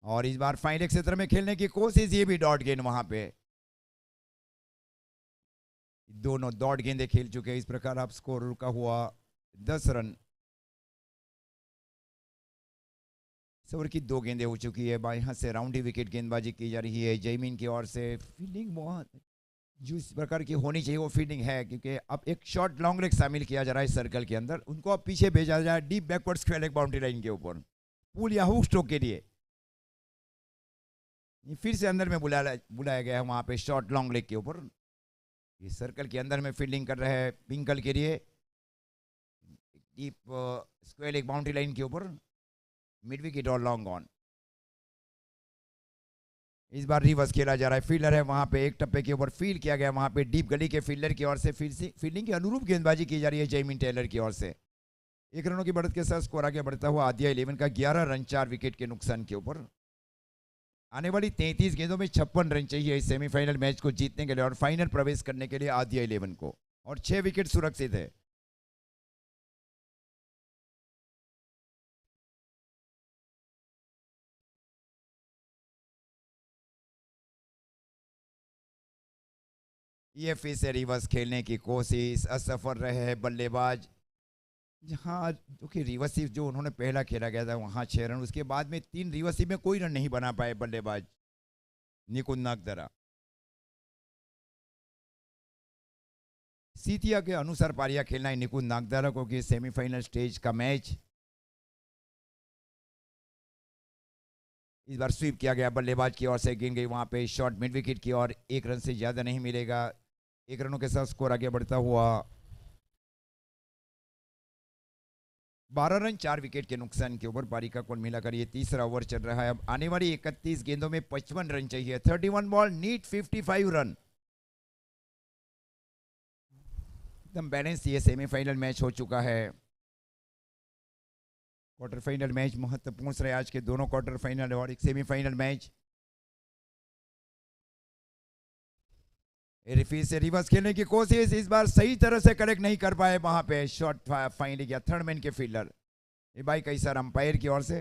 और इस बार फाइनल क्षेत्र में खेलने की कोशिश, ये भी डॉट गेंद वहां पे, दोनों डॉट गेंदे खेल चुके हैं। इस प्रकार आप स्कोर रुका हुआ 10 रन। इस ओवर की 2 गेंदें हो चुकी है। बाएं हाथ से राउंडी विकेट गेंदबाजी की जा रही है जयमीन की ओर से। फील्डिंग बहुत जो इस प्रकार की होनी चाहिए वो फील्डिंग है, क्योंकि अब एक शॉर्ट लॉन्ग लेग शामिल किया जा रहा है सर्कल के अंदर। उनको अब पीछे भेजा जाए deep backward square leg boundary line के ऊपर पुल या हुक स्ट्रोक के लिए। फिर से अंदर में बुलाया गया है वहां पे शॉर्ट लॉन्ग लेग के ऊपर। ये सर्कल के अंदर में फील्डिंग कर रहे हैं पिंकल के लिए deep square leg boundary line के ऊपर, मिड विकेट और लॉन्ग ऑन। इस बार रिवर्स खेला जा रहा है। फील्डर है वहां पे, एक टप्पे के ऊपर फील्ड किया गया वहां पे डीप गली के फील्डर की ओर से। फील्डिंग के अनुरूप गेंदबाजी की जा रही है जयमीन टेलर की ओर से। 1 रनों की बढ़त के साथ स्कोर आगे बढ़ता हुआ आदिया 11 का 11 रन 4 विकेट के नुकसान के ऊपर। आने वाली 33 गेंदों में 56 रन चाहिए इस सेमीफाइनल मैच को जीतने के लिए और फाइनल प्रवेश करने के लिए आदिया 11 को, और 6 विकेट सुरक्षित है। ये फिर से रिवर्स खेलने की कोशिश, असफल रहे हैं बल्लेबाज। जहां जो कि रिवर्सिव जो उन्होंने पहला खेला गया था वहां 6 रन, उसके बाद में 3 रिवर्सिव में कोई रन नहीं बना पाए बल्लेबाज निकुंज नागदरा। सीतिया के अनुसार पारियां खेलना है निकुंज नागदरा को कि सेमीफाइनल स्टेज का मैच। इस बार स्वीप किया गया बल्लेबाज की ओर से, गेंद गई वहां पे शॉर्ट मिड विकेट की ओर। 1 रन से ज्यादा नहीं मिलेगा। 1 रनों के साथ स्कोर आगे बढ़ता हुआ 12 रन 4 विकेट के नुकसान के ऊपर। पारी का कुल मिलाकर ये तीसरा ओवर चल रहा है। अब आने वाली 31 गेंदों में 55 रन चाहिए। 31 बॉल नीड 55 रन। एकदम बैलेंस ये सेमीफाइनल मैच हो चुका है। क्वार्टर फाइनल मैच महत्वपूर्ण रहे आज के दोनों क्वार्टर फाइनल और एक सेमीफाइनल मैच। फिर से रिवर्स खेलने की कोशिश, इस बार सही तरह से करेक्ट नहीं कर पाए वहां पे। शॉट फाइनल किया थर्ड मैन के फील्डर ये भाई कई सार अंपायर की ओर से।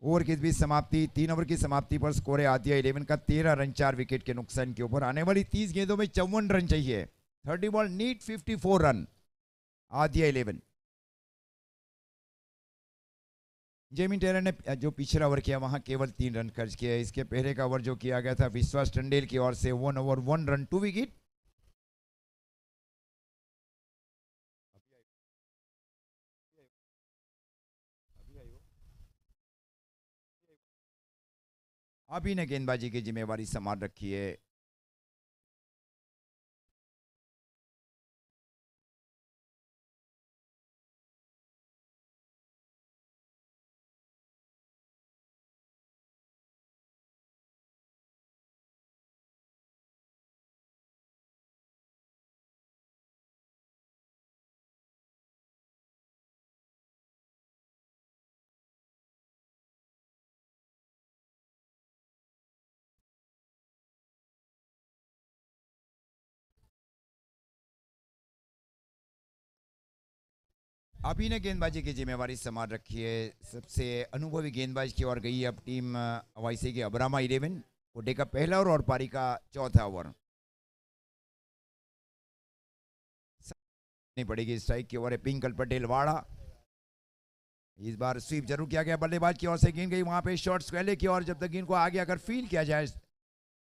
ओवर की बीच समाप्ति, 3 ओवर की समाप्ति पर स्कोर है आदिया 11 का 13 रन 4 विकेट के नुकसान के ऊपर। आने वाली 30 गेंदों में 54 रन चाहिए। 30 बॉल नीड 54 रन आदिया 11। जयमीन टेलर ने जो पिछला ओवर किया वहां केवल 3 रन खर्च किए। इसके पहले का ओवर जो किया गया था विश्वास टंडेल की ओर से 1 ओवर 1 रन 2 विकेट। अभी ने गेंदबाजी की जिम्मेवारी संभाल रखी है। अभी ने गेंदबाजी की जिम्मेवारी संभाल रखी है। सबसे अनुभवी गेंदबाज की ओर गई अब टीम वाईसी के अब्रामा 11। ओडे का पहला ओवर और पारी का चौथा ओवर। नहीं पड़ेगी स्ट्राइक की ओवर है पिंकल पटेल वाड़ा। इस बार स्वीप जरूर किया गया बल्लेबाज की ओर से। गेंद गई वहां पे शॉर्ट स्क्वेयर की ओर। जब तक गेंद को आगे अगर फील किया जाए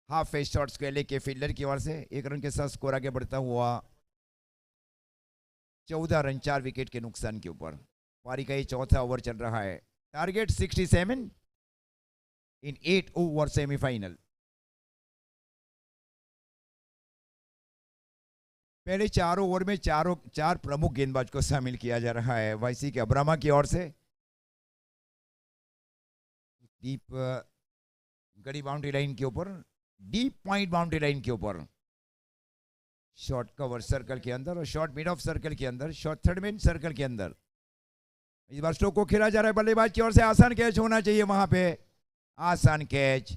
हाफ फेस शॉर्ट स्क्वेयर के फील्डर की ओर से। 1 रन के साथ स्कोर आगे बढ़ता हुआ 14 रन 4 विकेट के नुकसान के ऊपर। पारी का ये चौथा ओवर चल रहा है। टारगेट 67 इन 8 ओवर सेमीफाइनल। पहले 4 ओवर में 4 प्रमुख गेंदबाज को शामिल किया जा रहा है वाईसी के अब्रामा की ओर से। डीप गड़ी बाउंड्री लाइन के ऊपर, डीप पॉइंट बाउंड्री लाइन के ऊपर, शॉर्ट कवर सर्कल के अंदर और शॉर्ट मिड ऑफ सर्कल के अंदर, शॉर्ट थर्ड मैन सर्कल के अंदर। इस बार स्ट्रोक को खेला जा रहा है बल्लेबाज की ओर से। आसान कैच होना चाहिए वहां पे, आसान कैच।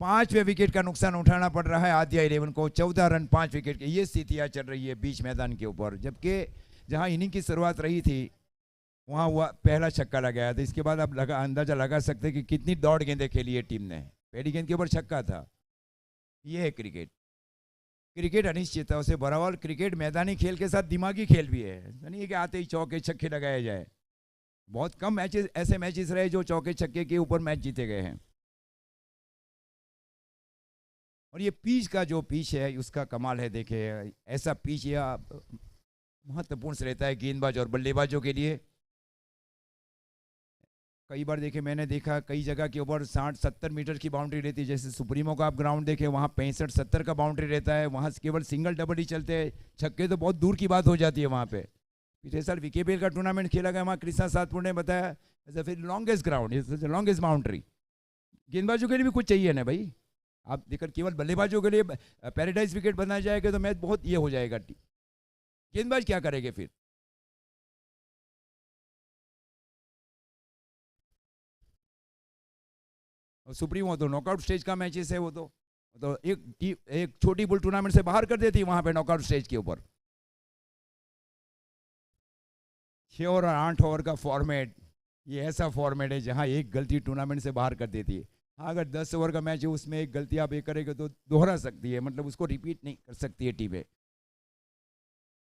5वें विकेट का नुकसान उठाना पड़ रहा है आदिया 11 को। 14 रन 5 विकेट के ये स्थितियां चल रही है बीच मैदान के ऊपर। जबकि जहां इनिंग की शुरुआत रही थी वहाँ हुआ पहला छक्का लगाया था। इसके बाद आप अंदाजा लगा सकते हैं कि कितनी दौड़ गेंदें खेली है टीम ने। पहली गेंद के ऊपर छक्का था। ये है क्रिकेट। क्रिकेट अनिश्चितताओं से भरा हुआ, और क्रिकेट मैदानी खेल के साथ दिमागी खेल भी है। नहीं है कि आते ही चौके छक्के लगाए जाए। बहुत कम मैचेस ऐसे मैचेस रहे जो चौके छक्के के ऊपर मैच जीते गए हैं। और ये पिच का जो पिच है उसका कमाल है। देखिए ऐसा पिच या महत्वपूर्ण से रहता है गेंदबाज और बल्लेबाजों के लिए। कई बार देखे, मैंने देखा कई जगह के ऊपर 60-70 मीटर की बाउंड्री रहती है। जैसे सुप्रीमो का आप ग्राउंड देखें, वहाँ 65-70 का बाउंड्री रहता है। वहाँ केवल सिंगल डबल ही चलते हैं, छक्के तो बहुत दूर की बात हो जाती है वहाँ पे। पिछले साल विकेबेल का टूर्नामेंट खेला गया, वहाँ कृष्णा सातपुर ने बताया फिर लॉन्गेस्ट ग्राउंड, लॉन्गेस्ट बाउंड्री। गेंदबाजों के लिए भी कुछ चाहिए ना भाई। आप देखकर केवल बल्लेबाजों के लिए पैराडाइज विकेट बनाया जाएगा तो मैच बहुत ये हो जाएगा। गेंदबाज क्या करेंगे फिर? सुप्रीमो तो नॉकआउट स्टेज का मैचेस है। वो तो एक छोटी बुल टूर्नामेंट से बाहर कर देती है वहां पे नॉकआउट स्टेज के ऊपर। 6 और 8 ओवर का फॉर्मेट, ये ऐसा फॉर्मेट है जहां एक गलती टूर्नामेंट से बाहर कर देती है। हाँ, अगर 10 ओवर का मैच है उसमें एक गलती आप ये करेंगे तो दोहरा सकती है, मतलब उसको रिपीट नहीं कर सकती है टीमें।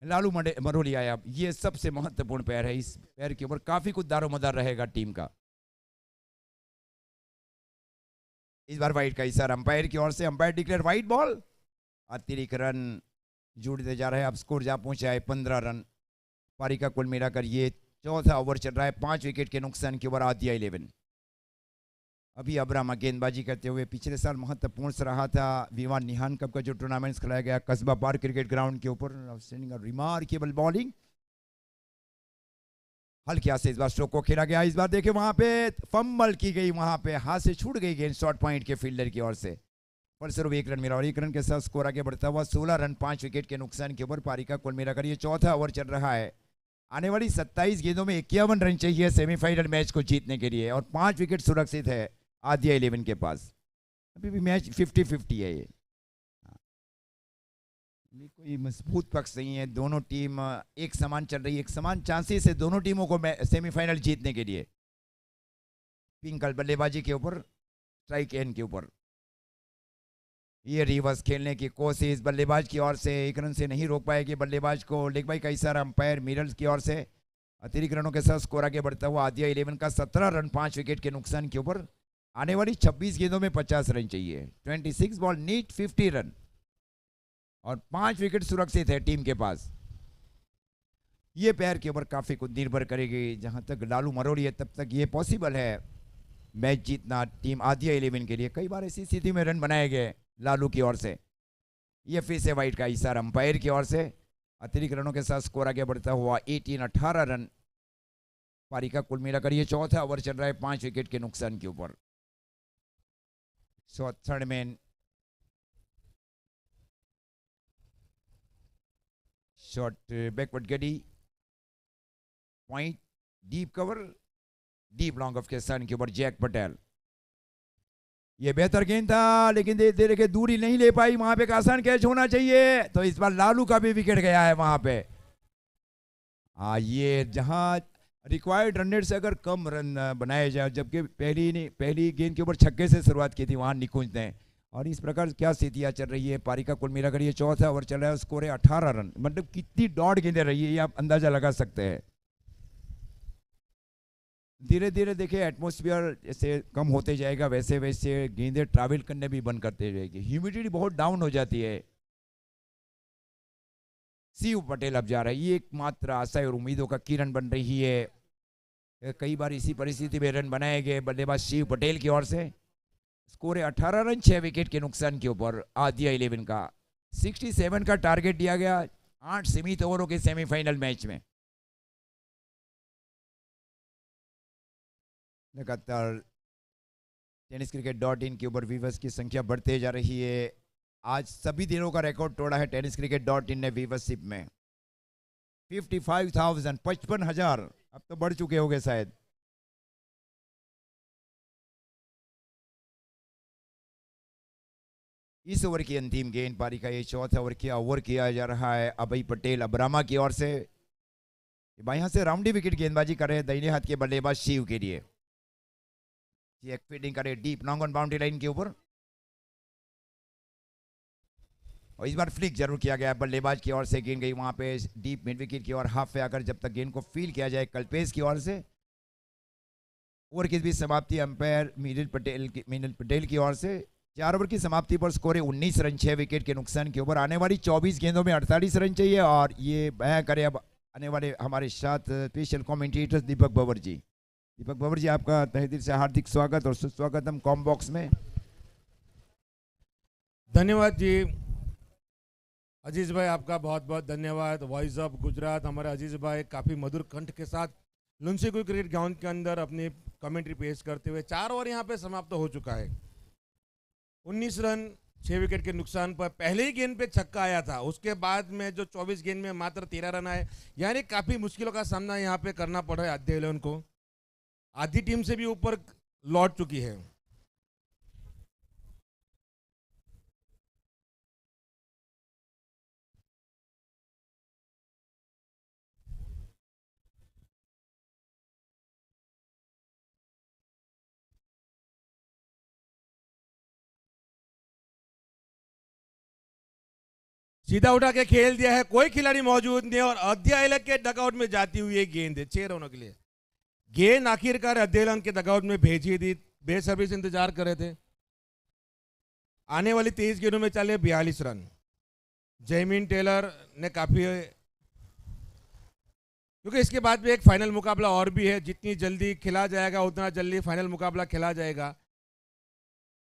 लालू मरोली आया, ये सबसे महत्वपूर्ण पैर है। इस पैर के ऊपर काफी कुछ दारोमदार रहेगा टीम का। इस बार वाइड का इशारा अंपायर की ओर से, अंपायर डिक्लेयर वाइड बॉल। अतिरिक्त रन जुड़ते जा रहे हैं। अब स्कोर जा पहुंचा है 15 रन। पारी का कुल मिलाकर ये चौथा ओवर चल रहा है। 5 विकेट के नुकसान के ऊपर आदिया 11। अभी अब्रामा गेंदबाजी करते हुए, पिछले साल महत्वपूर्ण से रहा था विवान निहान कप का जो टूर्नामेंट खेलाया गया कस्बा पार्क क्रिकेट ग्राउंड के ऊपर। Remarkable bowling. हल्के हाथ से इस बार स्ट्रोक को खेला गया। इस बार देखे वहां पे फंबल की गई, वहां पे हाथ से छूट गई गेंद शॉर्ट पॉइंट के फील्डर की ओर से। फलस्वरूप 1 रन मिला और 1 रन के साथ स्कोर आगे बढ़ता हुआ 16 रन 5 विकेट के नुकसान के ऊपर। पारी का कुल मिलाकर ये चौथा ओवर चल रहा है। आने वाली 27 गेंदों में 51 रन चाहिए सेमीफाइनल मैच को जीतने के लिए, और 5 विकेट सुरक्षित है आदिया 11 के पास। अभी भी मैच 50-50 है। ये कोई मजबूत पक्ष नहीं है। दोनों टीम एक समान चल रही है, एक समान चांसेस है दोनों टीमों को सेमीफाइनल जीतने के लिए। पिंकल बल्लेबाजी के ऊपर, स्ट्राइक एंड के ऊपर। ये रिवर्स खेलने की कोशिश बल्लेबाज की ओर से, 1 रन से नहीं रोक पाएगी बल्लेबाज को। लेग बाई का इशारा अंपायर मिरल्स की ओर से। अतिरिक्त रनों के साथ स्कोर आगे बढ़ता हुआ आदिया 11 का 17 रन 5 विकेट के नुकसान के ऊपर। आने वाली 26 गेंदों में 50 रन चाहिए। 26 बॉल नीड 50 रन और 5 विकेट सुरक्षित है टीम के पास। ये पैर के ऊपर काफी कुछ निर्भर करेगी। जहां तक लालू मरोली है तब तक ये पॉसिबल है मैच जीतना टीम आदिया 11 के लिए। कई बार ऐसी स्थिति में रन बनाए गए लालू की ओर से। ये फिर से वाइड का इशारा अंपायर की ओर से। अतिरिक्त रनों के साथ स्कोर आगे बढ़ता हुआ 18 रन। पारी का कुल मिलाकर ये चौथा ओवर चल रहा है 5 विकेट के नुकसान के ऊपर। थर्ड मैन शॉट बैकवर्ड गडी point, deep cover, deep long off के सन के ऊपर जैक पटेल। ये बेहतर गेंद था लेकिन धीरे के दूरी नहीं ले पाई। वहां पे एक आसान कैच होना चाहिए, तो इस बार लालू का भी विकेट गया है वहां पे। ये जहां रिक्वायर्ड रन रेट से अगर कम रन बनाए जाए, जबकि पहली गेंद के ऊपर छक्के से शुरुआत की थी वहां निकुंज ने। और इस प्रकार क्या स्थितियां चल रही है पारी का कुल मिलाकर ये चौथा ओवर चल रहा है। स्कोर है 18 रन। मतलब कितनी दौड़ गेंदें रही है ये आप अंदाजा लगा सकते हैं। धीरे धीरे देखिए एटमॉस्फेयर जैसे कम होते जाएगा वैसे वैसे गेंदें ट्रैवल करने भी बंद करते जाएगी। ह्यूमिडिटी बहुत डाउन हो जाती है। शिव पटेल अब जा रहा है। ये एकमात्र आशा और उम्मीदों का किरण बन रही है। कई बार इसी परिस्थिति में रन बनाए गए बल्लेबाज शिव पटेल की ओर से। स्कोर है 18 रन 6 विकेट के नुकसान के ऊपर आदिया 11 का। 67 का टारगेट दिया गया 8 सीमित ओवरों के सेमीफाइनल मैच में। लगातार tenniscricket.in के ऊपर व्यूवर्स की संख्या बढ़ते जा रही है। आज सभी दिनों का रिकॉर्ड तोड़ा है tenniscricket.in ने व्यूवरशिप में। 55,000 55,000 अब तो बढ़ चुके होंगे शायद। इस ओवर की अंतिम गेंद पारी का ये चौथा ओवर किया जा रहा है अभय पटेल अब्रामा की ओर से। बाएं हाथ से राउंडी विकेट गेंदबाजी कर रहे हैं दाहिने हाथ के बल्लेबाज शिव के लिए। जी एक फील्डिंग करे deep long on boundary line के ऊपर, और इस बार फ्लिक जरूर किया गया बल्लेबाज की ओर से, गेंद गई वहां पे डीप मिड विकेट की ओर हाफ पे आकर, जब तक गेंद को फील किया जाए कल्पेश की ओर से। ओवर की भी समाप्ति अंपायर मिनिल पटेल की ओर से। 4 ओवर की समाप्ति पर स्कोर है 19 रन 6 विकेट के नुकसान के ऊपर। आने वाली 24 गेंदों में 48 रन चाहिए, और ये बयां करें अब आने वाले हमारे साथ स्पेशल कमेंटेटर दीपक बबर जी। दीपक बबर जी, आपका तहे दिल से हार्दिक स्वागत और सुस्वागतम कॉम बॉक्स में। धन्यवाद जी अजीज भाई, आपका बहुत बहुत धन्यवाद। वॉइस ऑफ गुजरात हमारे अजीज भाई काफ़ी मधुर कंठ के साथ लुंसीकुई क्रिकेट ग्राउंड के अंदर अपनी कमेंट्री पेश करते हुए 4 ओवर यहाँ पे समाप्त हो चुका है। 19 रन 6 विकेट के नुकसान पर पहले ही गेंद पे छक्का आया था, उसके बाद में जो 24 गेंद में मात्र 13 रन आए, यानी काफ़ी मुश्किलों का सामना यहाँ पे करना पड़ा है आध्या 11 को। आधी टीम से भी ऊपर लौट चुकी है। सीधा उठा के खेल दिया है, कोई खिलाड़ी मौजूद नहीं, और अध्याय के डगआउट में जाती हुई एक गेंद है 6 रनों के लिए। गेंद आखिरकार अध्ययन के डगआउट में भेजी थी, बेसब्री से इंतजार कर रहे थे। आने वाली 23 गेंदों में चले 42 रन। जैमिन टेलर ने काफी, क्योंकि इसके बाद भी एक फाइनल मुकाबला और भी है, जितनी जल्दी खिला जाएगा उतना जल्दी फाइनल मुकाबला खेला जाएगा,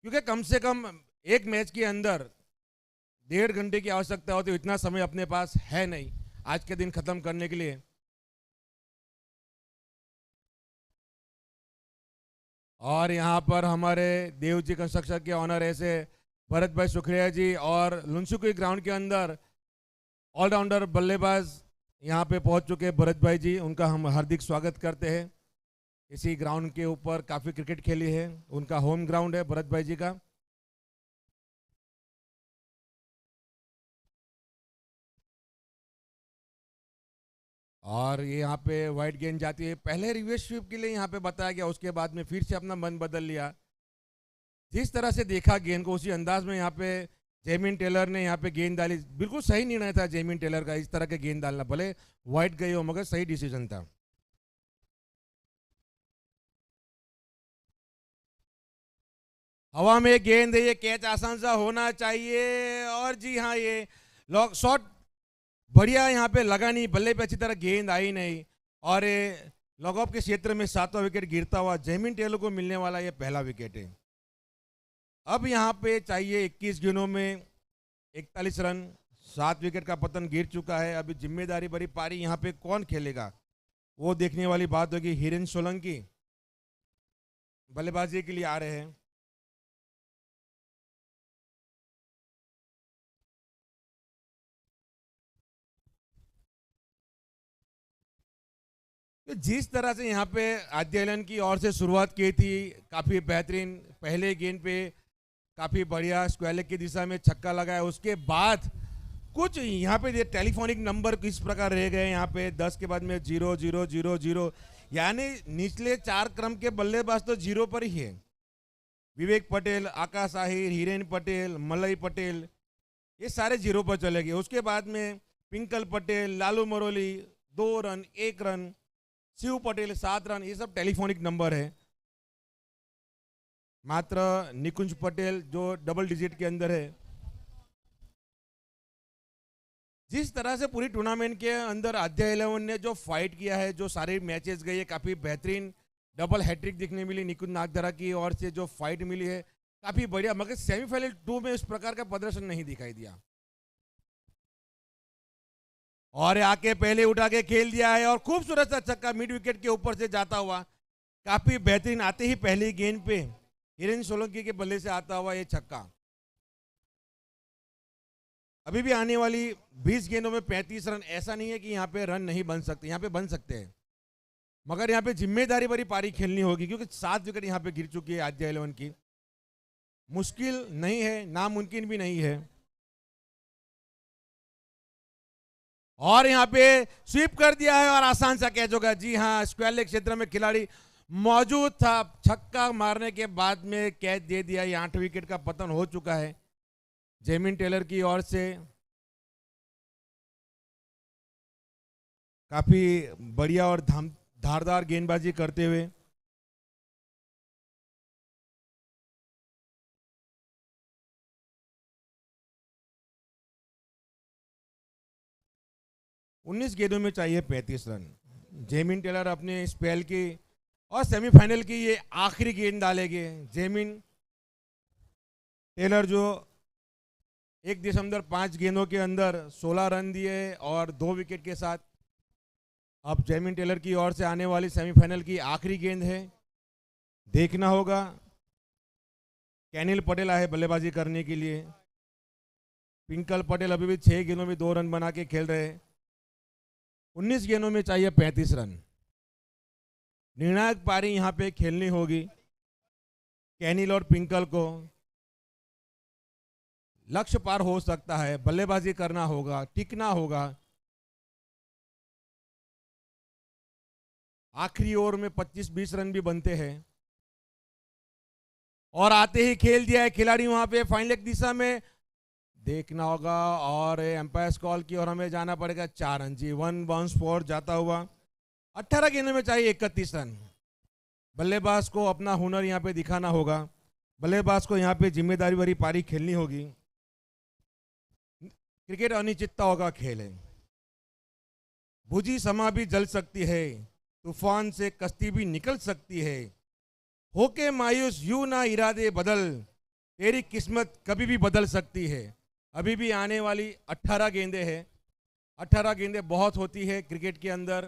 क्योंकि कम से कम एक मैच के अंदर 1.5 घंटे की आवश्यकता होती है, इतना समय अपने पास है नहीं आज के दिन खत्म करने के लिए। और यहाँ पर हमारे देवजी कंस्ट्रक्शन के ऑनर ऐसे भरत भाई सुखरिया जी और लुंसीकुई ग्राउंड के अंदर ऑलराउंडर बल्लेबाज यहाँ पे पहुँच चुके हैं भरत भाई जी, उनका हम हार्दिक स्वागत करते हैं। इसी ग्राउंड के ऊपर काफ़ी क्रिकेट खेली है, उनका होम ग्राउंड है भरत भाई जी का। और ये यहाँ पे वाइट गेंद जाती है, पहले रिवर्स स्वीप के लिए यहाँ पे बताया गया, उसके बाद में फिर से अपना मन बदल लिया। जिस तरह से देखा गेंद को उसी अंदाज में यहाँ पे जैमिन टेलर ने यहाँ पे गेंद डाली। बिल्कुल सही निर्णय था जैमिन टेलर का, इस तरह के गेंद डालना, भले वाइट गई हो मगर सही डिसीजन था। हवा में गेंद है, ये कैच आसान सा होना चाहिए, और जी हाँ ये लॉन्ग शॉट बढ़िया यहाँ पे लगा नहीं, बल्ले पे अच्छी तरह गेंद आई नहीं, और लॉग ऑफ के क्षेत्र में 7वां विकेट गिरता हुआ जैमिन टेलर को मिलने वाला ये पहला विकेट है। अब यहाँ पे चाहिए 21 गेंदों में 41 रन, 7 विकेट का पतन गिर चुका है। अभी जिम्मेदारी भरी पारी यहाँ पे कौन खेलेगा वो देखने वाली बात होगी। हिरेन सोलंकी बल्लेबाजी के लिए आ रहे हैं। तो जिस तरह से यहाँ पे आध्या 11 की ओर से शुरुआत की थी, काफ़ी बेहतरीन पहले गेंद पे काफ़ी बढ़िया स्क्वायर लेग की दिशा में छक्का लगाया, उसके बाद कुछ यहाँ पे टेलीफोनिक नंबर किस प्रकार रह गए यहाँ पे 10 के बाद में 0 0 0 0, यानी निचले 4 क्रम के बल्लेबाज तो 0 पर ही है। विवेक पटेल, आकाश आहिर, हिरेन पटेल, मलई पटेल, ये सारे 0 पर चले गए। उसके बाद में Pinkal Patel, Lalu Maroli 2 run 1 run, Shiv Patel 7 run, ये सब टेलीफोनिक नंबर है। मात्र निकुंज पटेल जो डबल डिजिट के अंदर है। जिस तरह से पूरी टूर्नामेंट के अंदर आध्या 11 ने जो फाइट किया है, जो सारे मैचेस गए, काफ़ी बेहतरीन डबल हैट्रिक देखने मिली निकुंज नागधरा की ओर से, जो फाइट मिली है काफ़ी बढ़िया, मगर सेमीफाइनल 2 में इस प्रकार का प्रदर्शन नहीं दिखाई दिया। और आके पहले उठा के खेल दिया है, और खूबसूरत सा छक्का मिड विकेट के ऊपर से जाता हुआ, काफी बेहतरीन, आते ही पहली गेंद पे हिरेन सोलंकी के बल्ले से आता हुआ ये छक्का। अभी भी आने वाली 20 गेंदों में 35 रन, ऐसा नहीं है कि यहाँ पे रन नहीं बन सकते, यहाँ पे बन सकते हैं, मगर यहाँ पे जिम्मेदारी भरी पारी खेलनी होगी, क्योंकि 7 विकेट यहाँ पे गिर चुकी है आध्या 11 की। मुश्किल नहीं है, नामुमकिन भी नहीं है। और यहाँ पे स्वीप कर दिया है और आसान सा कैच होगा। जी हाँ, स्क्वायर लेग क्षेत्र में खिलाड़ी मौजूद था, छक्का मारने के बाद में कैच दे दिया। ये 8 विकेट का पतन हो चुका है जेमिन टेलर की ओर से। काफी बढ़िया और धारदार गेंदबाजी करते हुए। उन्नीस गेंदों में चाहिए 35 रन। जेमिन टेलर अपने स्पेल की और सेमीफाइनल की ये आखिरी गेंद डालेंगे। जेमिन टेलर जो 1.5 गेंदों के अंदर 16 रन दिए और 2 विकेट के साथ। अब जेमिन टेलर की ओर से आने वाली सेमीफाइनल की आखिरी गेंद है, देखना होगा। कैनिल पटेल आए बल्लेबाजी करने के लिए। पिंकल पटेल अभी भी 6 गेंदों में 2 रन बना के खेल रहे हैं। 19 गेंदों में चाहिए 35 रन। निर्णायक पारी यहां पे खेलनी होगी कैनिल और पिंकल को। लक्ष्य पार हो सकता है, बल्लेबाजी करना होगा, टिकना होगा। आखिरी ओवर में 25-20 रन भी बनते हैं। और आते ही खेल दिया है खिलाड़ी वहां पे फाइन लेग दिशा में, देखना होगा। और एम्पायर कॉल की और हमें जाना पड़ेगा 4 रन। जी 1 बाउंस फॉर जाता हुआ। 18 गेंदों में चाहिए 31 रन। बल्लेबाज को अपना हुनर यहां पे दिखाना होगा। बल्लेबाज को यहां पे जिम्मेदारी भरी पारी खेलनी होगी। क्रिकेट अनिश्चितताओं का खेल है। बुझी समा भी जल सकती है, तूफान से कश्ती भी निकल सकती है। होके मायूस यूं ना इरादे बदल, तेरी किस्मत कभी भी बदल सकती है। अभी भी आने वाली 18 गेंदें हैं। 18 गेंदें बहुत होती है क्रिकेट के अंदर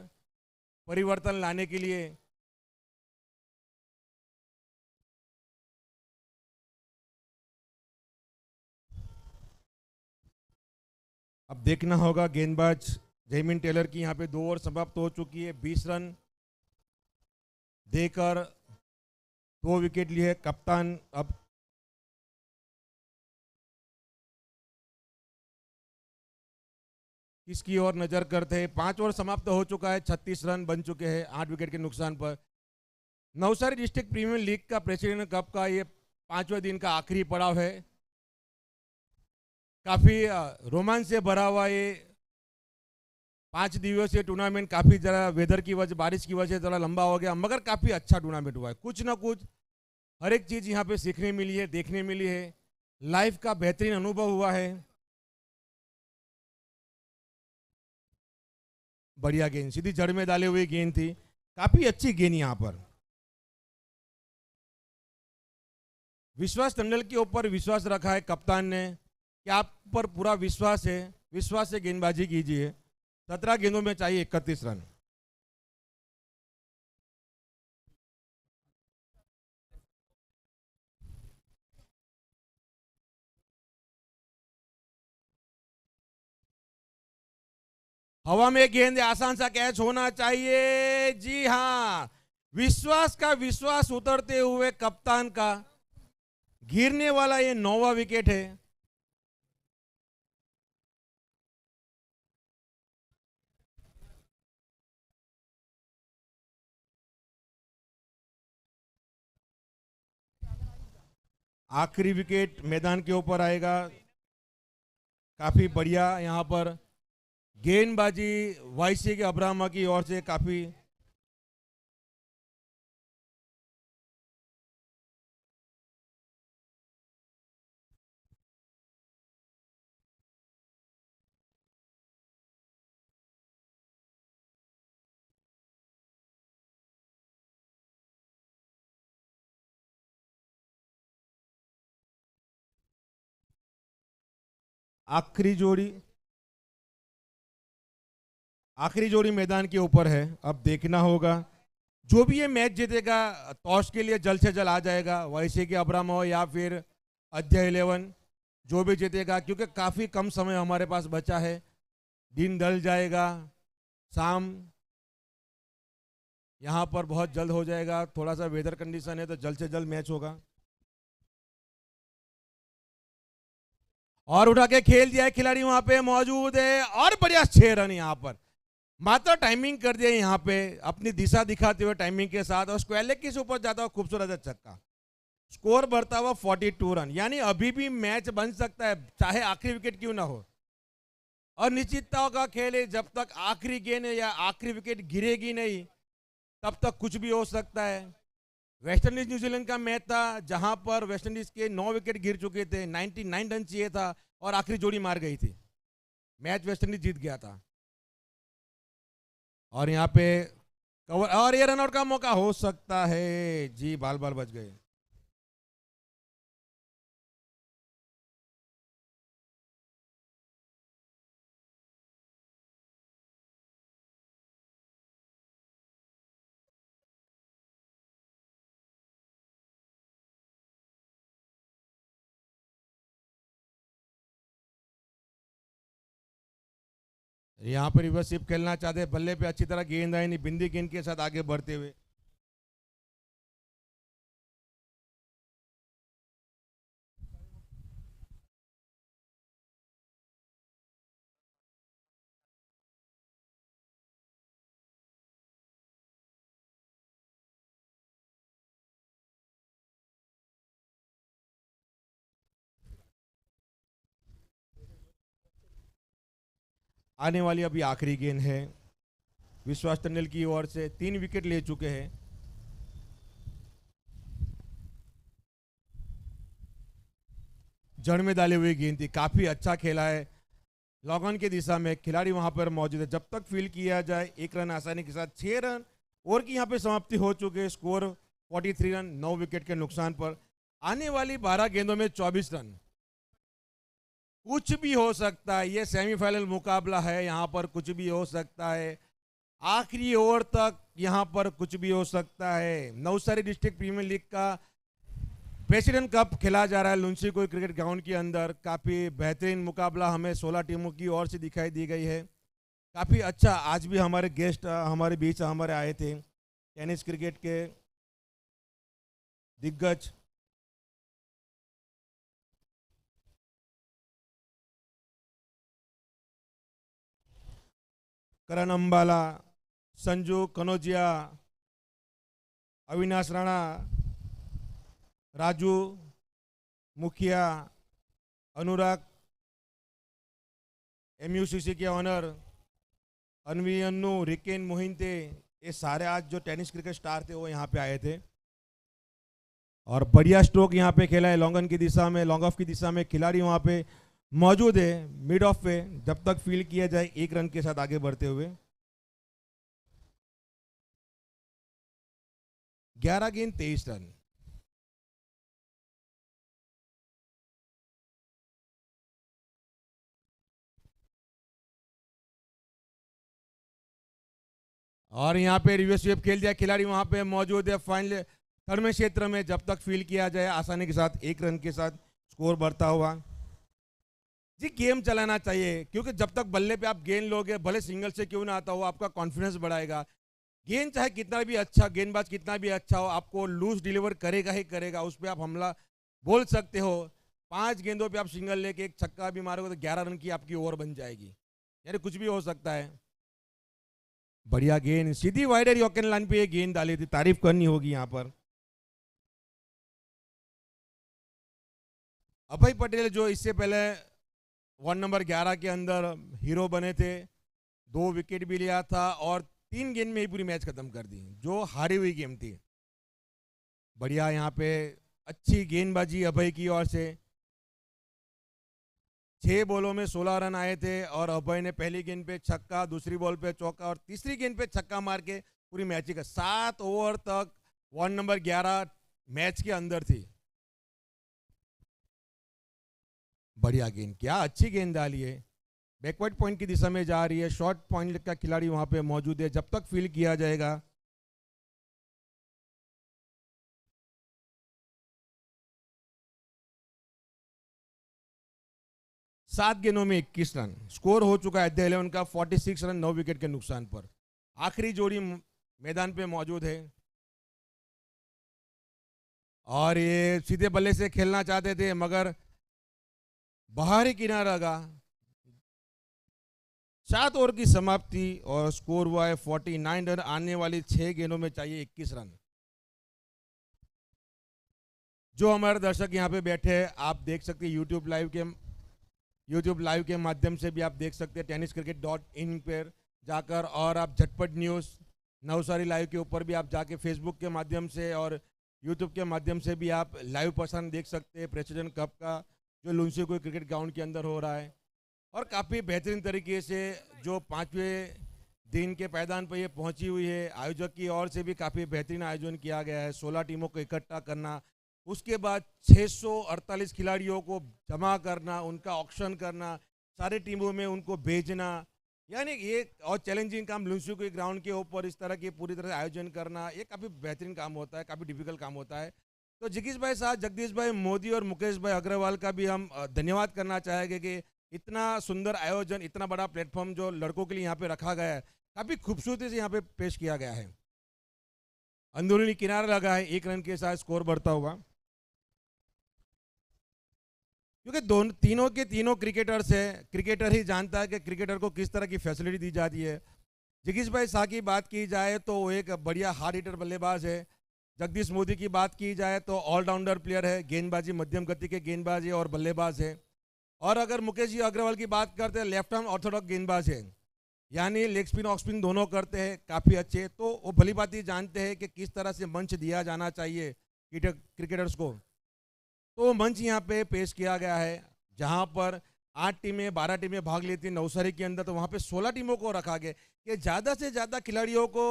परिवर्तन लाने के लिए। अब देखना होगा गेंदबाज जेमिन टेलर की यहाँ पे 2 ओवर समाप्त हो चुकी है। 20 रन देकर 2 विकेट लिए कप्तान। अब किसकी ओर नजर करते हैं? 5 ओवर समाप्त हो चुका है। 36 रन बन चुके हैं 8 विकेट के नुकसान पर। नवसारी डिस्ट्रिक्ट प्रीमियर लीग का प्रेसिडेंट कप का ये 5वें दिन का आखिरी पड़ाव है। काफी रोमांच से भरा हुआ ये 5 दिवसीय टूर्नामेंट काफी जरा वेदर की वजह, बारिश की वजह से जरा लंबा हो गया, मगर काफी अच्छा टूर्नामेंट हुआ है। कुछ ना कुछ हर एक चीज यहाँ पे सीखने मिली है, देखने मिली है। लाइफ का बेहतरीन अनुभव हुआ है। बढ़िया गेंद, सीधी जड़ में डाले हुई गेंद थी। काफी अच्छी गेंद यहाँ पर। विश्वास टंडल के ऊपर विश्वास रखा है कप्तान ने कि आप पर पूरा विश्वास है, विश्वास से गेंदबाजी कीजिए। 17 गेंदों में चाहिए 31 रन। हवा में गेंद, आसान सा कैच होना चाहिए। जी हाँ, विश्वास का विश्वास उतरते हुए कप्तान का गिरने वाला ये 9वां विकेट है। आखिरी विकेट मैदान के ऊपर आएगा। काफी बढ़िया यहां पर गेंदबाजी वाईसी के अब्रामा की ओर से काफी आखिरी जोड़ी मैदान के ऊपर है। अब देखना होगा जो भी ये मैच जीतेगा टॉस के लिए जल्द से जल्द आ जाएगा, वाईसी के अब्राम हो या फिर अध्याय 11, जो भी जीतेगा। क्योंकि काफी कम समय हमारे पास बचा है, दिन ढल जाएगा, शाम यहाँ पर बहुत जल्द हो जाएगा। थोड़ा सा वेदर कंडीशन है तो जल्द से जल्द मैच होगा। और उठा के खेल दिया है, खिलाड़ी वहां पे मौजूद है और बढ़िया 6 रन यहां पर, मात्र टाइमिंग कर दिया यहां पे अपनी दिशा दिखाते हुए टाइमिंग के साथ, और स्क्वायर लेग के ऊपर जाता हुआ खूबसूरत छक्का, स्कोर बढ़ता हुआ 42 रन। यानी अभी भी मैच बन सकता है चाहे आखिरी विकेट क्यों ना हो। अनिश्चितता का खेल है, जब तक आखिरी गेंद या आखिरी विकेट गिरेगी नहीं तब तक कुछ भी हो सकता है। वेस्ट इंडीज न्यूजीलैंड का मैच था जहां पर वेस्ट इंडीज के 9 विकेट गिर चुके थे, 99 रन चाहिए था और आखिरी जोड़ी मार गई थी, मैच वेस्ट इंडीज जीत गया था। और यहाँ पे कवर और ये रनआउट का मौका हो सकता है जी, बाल बाल बच गए। यहाँ पर रिवर्स स्वीप खेलना चाहते हैं, बल्ले पे अच्छी तरह गेंद आई नहीं, बिंदी गेंद के साथ आगे बढ़ते हुए। आने वाली अभी आखिरी गेंद है, विश्वास टंडल की ओर से 3 विकेट ले चुके हैं। जड़ में डाली हुई गेंद थी, काफी अच्छा खेला है लॉग ऑन की दिशा में, खिलाड़ी वहां पर मौजूद है, जब तक फील्ड किया जाए 1 रन आसानी के साथ। 6 रन ओवर की यहाँ पे समाप्ति हो चुकी है, स्कोर 43 रन 9 विकेट के नुकसान पर। आने वाली 12 गेंदों में 24 रन, कुछ भी हो सकता है, ये सेमीफाइनल मुकाबला है, यहाँ पर कुछ भी हो सकता है, आखिरी ओवर तक यहाँ पर कुछ भी हो सकता है। नवसारी डिस्ट्रिक्ट प्रीमियर लीग का प्रेसिडेंट कप खेला जा रहा है लुंसी कोई क्रिकेट ग्राउंड के अंदर। काफी बेहतरीन मुकाबला हमें 16 टीमों की ओर से दिखाई दी गई है, काफी अच्छा। आज भी हमारे गेस्ट हमारे बीच हमारे आए थे, टेनिस क्रिकेट के दिग्गज करण अंबाला, संजू कनौजिया, अविनाश राणा, राजू मुखिया, अनुराग, MUCC के ऑनर अनवी अन्नू, रिकेन मोहिंते, ये सारे आज जो टेनिस क्रिकेट स्टार थे वो यहाँ पे आए थे। और बढ़िया स्ट्रोक यहाँ पे खेला है लॉन्ग ऑन की दिशा में, लॉन्ग ऑफ की दिशा में, खिलाड़ी वहाँ पे मौजूद है मिड ऑफ पे, जब तक फील्ड किया जाए 1 रन के साथ आगे बढ़ते हुए। 11 गेंद 23 रन। और यहाँ पे रिवर्स स्वीप खेल दिया, खिलाड़ी वहां पे मौजूद है फाइनल थर्ड में क्षेत्र में, जब तक फील्ड किया जाए आसानी के साथ 1 रन के साथ स्कोर बढ़ता हुआ। जी गेम चलाना चाहिए, क्योंकि जब तक बल्ले पे आप गेंद लोगे, भले सिंगल से क्यों ना आता हो, आपका कॉन्फिडेंस बढ़ाएगा। गेंद चाहे कितना भी अच्छा, गेंदबाज कितना भी अच्छा हो, आपको लूज डिलीवर करेगा ही करेगा, उस पर आप हमला बोल सकते हो। 5 गेंदों पे आप सिंगल लेके 1 छक्का भी मारोगे तो 11 रन की आपकी ओवर बन जाएगी, यानी कुछ भी हो सकता है। बढ़िया गेंद, सीधी वाइडर यॉर्कर लाइन पे ये गेंद डाली थी, तारीफ करनी होगी यहाँ पर। अभय पटेल जो इससे पहले 1 नंबर 11 के अंदर हीरो बने थे, 2 विकेट भी लिया था और 3 गेंद में ही पूरी मैच खत्म कर दी, जो हारी हुई गेम थी। बढ़िया यहाँ पे अच्छी गेंदबाजी अभय की ओर से, 6 बॉलों में 16 रन आए थे और अभय ने पहली गेंद पे छक्का, दूसरी बॉल पे चौका और तीसरी गेंद पे छक्का मार के पूरी मैच का 7 ओवर तक 1 नंबर 11 मैच के अंदर थी। बढ़िया गेंद, क्या अच्छी गेंद डाली है, बैकवर्ड पॉइंट की दिशा में जा रही है, शॉर्ट पॉइंट का खिलाड़ी वहां पे मौजूद है, जब तक फील्ड किया जाएगा। सात गेंदों में 21 रन, स्कोर हो चुका है 11 का 46 रन 9 विकेट के नुकसान पर। आखिरी जोड़ी मैदान पे मौजूद है और ये सीधे बल्ले से खेलना चाहते थे, मगर बाहरी किनारा लगा, 7 ओवर की समाप्ति और स्कोर हुआ है 49 रन। आने वाली 6 गेंदों में चाहिए 21 रन। जो हमारे दर्शक यहाँ पे बैठे हैं, आप देख सकते हैं यूट्यूब लाइव के माध्यम से भी आप देख सकते हैं tenniscricket.in पर जाकर, और आप झटपट न्यूज़ नवसारी लाइव के ऊपर भी आप जाके फेसबुक के माध्यम से और यूट्यूब के माध्यम से भी आप लाइव प्रसारण देख सकते हैं प्रेसिडेंट कप का, जो लुंसीकुई क्रिकेट ग्राउंड के अंदर हो रहा है। और काफ़ी बेहतरीन तरीके से जो 5वें दिन के पायदान पर ये पहुंची हुई है, आयोजक की ओर से भी काफ़ी बेहतरीन आयोजन किया गया है। 16 टीमों को इकट्ठा करना, उसके बाद 648 खिलाड़ियों को जमा करना, उनका ऑक्शन करना, सारे टीमों में उनको भेजना, यानी ये और चैलेंजिंग काम लुंसीकुई ग्राउंड के ऊपर इस तरह की पूरी तरह से आयोजन करना, ये काफ़ी बेहतरीन काम होता है, काफ़ी डिफिकल्ट काम होता है। तो जिगीश भाई साहब, जगदीश भाई मोदी और मुकेश भाई अग्रवाल का भी हम धन्यवाद करना चाहेंगे कि इतना सुंदर आयोजन, इतना बड़ा प्लेटफॉर्म जो लड़कों के लिए यहाँ पे रखा गया है, काफ़ी खूबसूरती से यहाँ पे पेश किया गया है। अंदरूनी किनारा लगा है, 1 रन के साथ स्कोर बढ़ता हुआ, क्योंकि तीनों के तीनों क्रिकेटर्स है, क्रिकेटर ही जानता है कि क्रिकेटर को किस तरह की फैसिलिटी दी जाती है। जगीश भाई शाह की बात की जाए तो वो एक बढ़िया हार्ड हिटर बल्लेबाज है। जगदीश मोदी की बात की जाए तो ऑलराउंडर प्लेयर है, गेंदबाजी मध्यम गति के गेंदबाज है और बल्लेबाज है। और अगर मुकेश जी अग्रवाल की बात करते हैं, लेफ्ट आर्म ऑर्थोडॉक्स गेंदबाज है, यानी लेग स्पिन ऑफ स्पिन दोनों करते हैं, काफ़ी अच्छे। तो वो भली बात ही जानते हैं कि किस तरह से मंच दिया जाना चाहिए क्रिकेटर्स को। तो मंच यहाँ पे पेश किया गया है, जहाँ पर 8 टीमें 12 टीमें भाग लेती हैं नवसारी के अंदर, तो वहाँ पे 16 टीमों को रखा गया कि ज़्यादा से ज़्यादा खिलाड़ियों को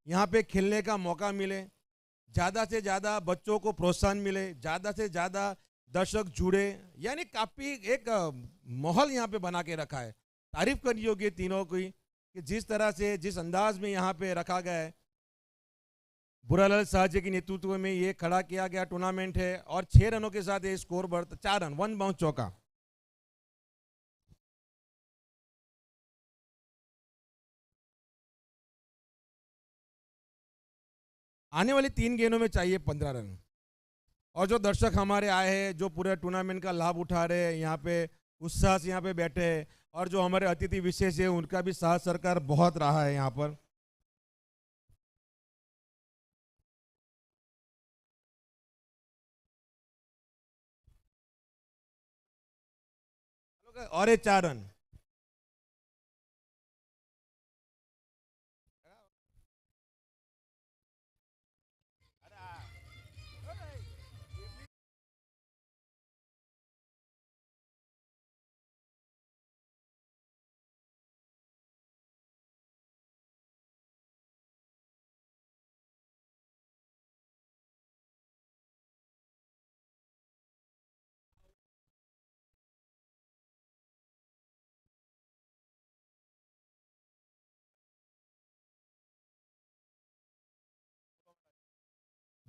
यहाँ पे खेलने का मौका मिले, ज़्यादा से ज़्यादा बच्चों को प्रोत्साहन मिले, ज़्यादा से ज़्यादा दर्शक जुड़े, यानी काफ़ी एक माहौल यहाँ पे बना के रखा है। तारीफ करनी होगी तीनों की कि जिस तरह से, जिस अंदाज में यहाँ पे रखा गया है। बुरालाल शाह जी के नेतृत्व में ये खड़ा किया गया टूर्नामेंट है और 6 रनों के साथ ये स्कोर बढ़ता, 4 रन, 1 बाउंस चौका। आने वाली 3 गेंदों में चाहिए 15 रन। और जो दर्शक हमारे आए हैं, जो पूरे टूर्नामेंट का लाभ उठा रहे हैं, यहाँ पे उत्साह से यहाँ पे बैठे हैं, और जो हमारे अतिथि विशेष है उनका भी साथ सरकार बहुत रहा है यहाँ पर। और ये 4 रन।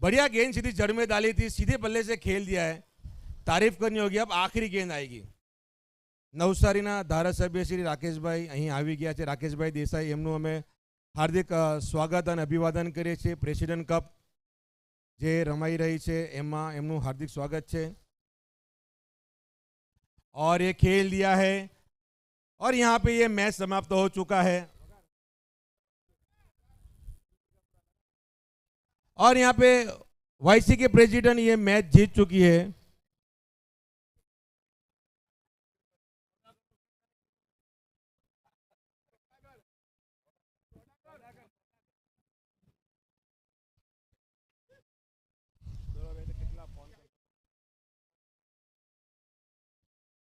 बढ़िया गेंद सीधी जड़ में डाली थी, सीधे बल्ले से खेल दिया है, तारीफ करनी होगी। अब आखिरी गेंद आएगी। નવસારીના ધારાસભ્ય શ્રી રાકેશભાઈ અહીં આવી ગયા છે। રાકેશભાઈ દેસાઈ, એમનું અમે હાર્દિક સ્વાગત અને અભિવાદન કરીએ છીએ। પ્રેસિડેન્ટ કપ જે રમાઈ રહી છે એમાં એમનું હાર્દિક સ્વાગત છે। और ये खेल दिया है और यहाँ पे ये मैच समाप्त हो चुका है। और यहाँ पे वाईसी के प्रेसिडेंट ये मैच जीत चुकी है।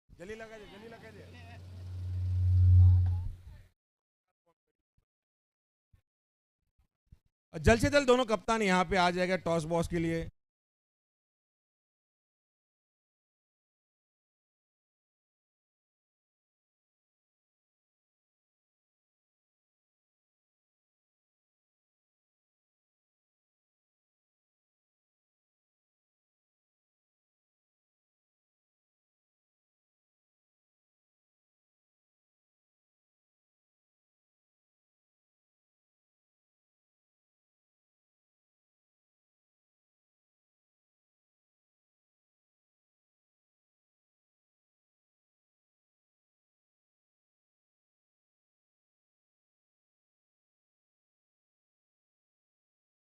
जल्दी लगा दे, जल्दी लगा दे। जल्द से जल्द दोनों कप्तान यहाँ पे आ जाएगा टॉस बॉस के लिए।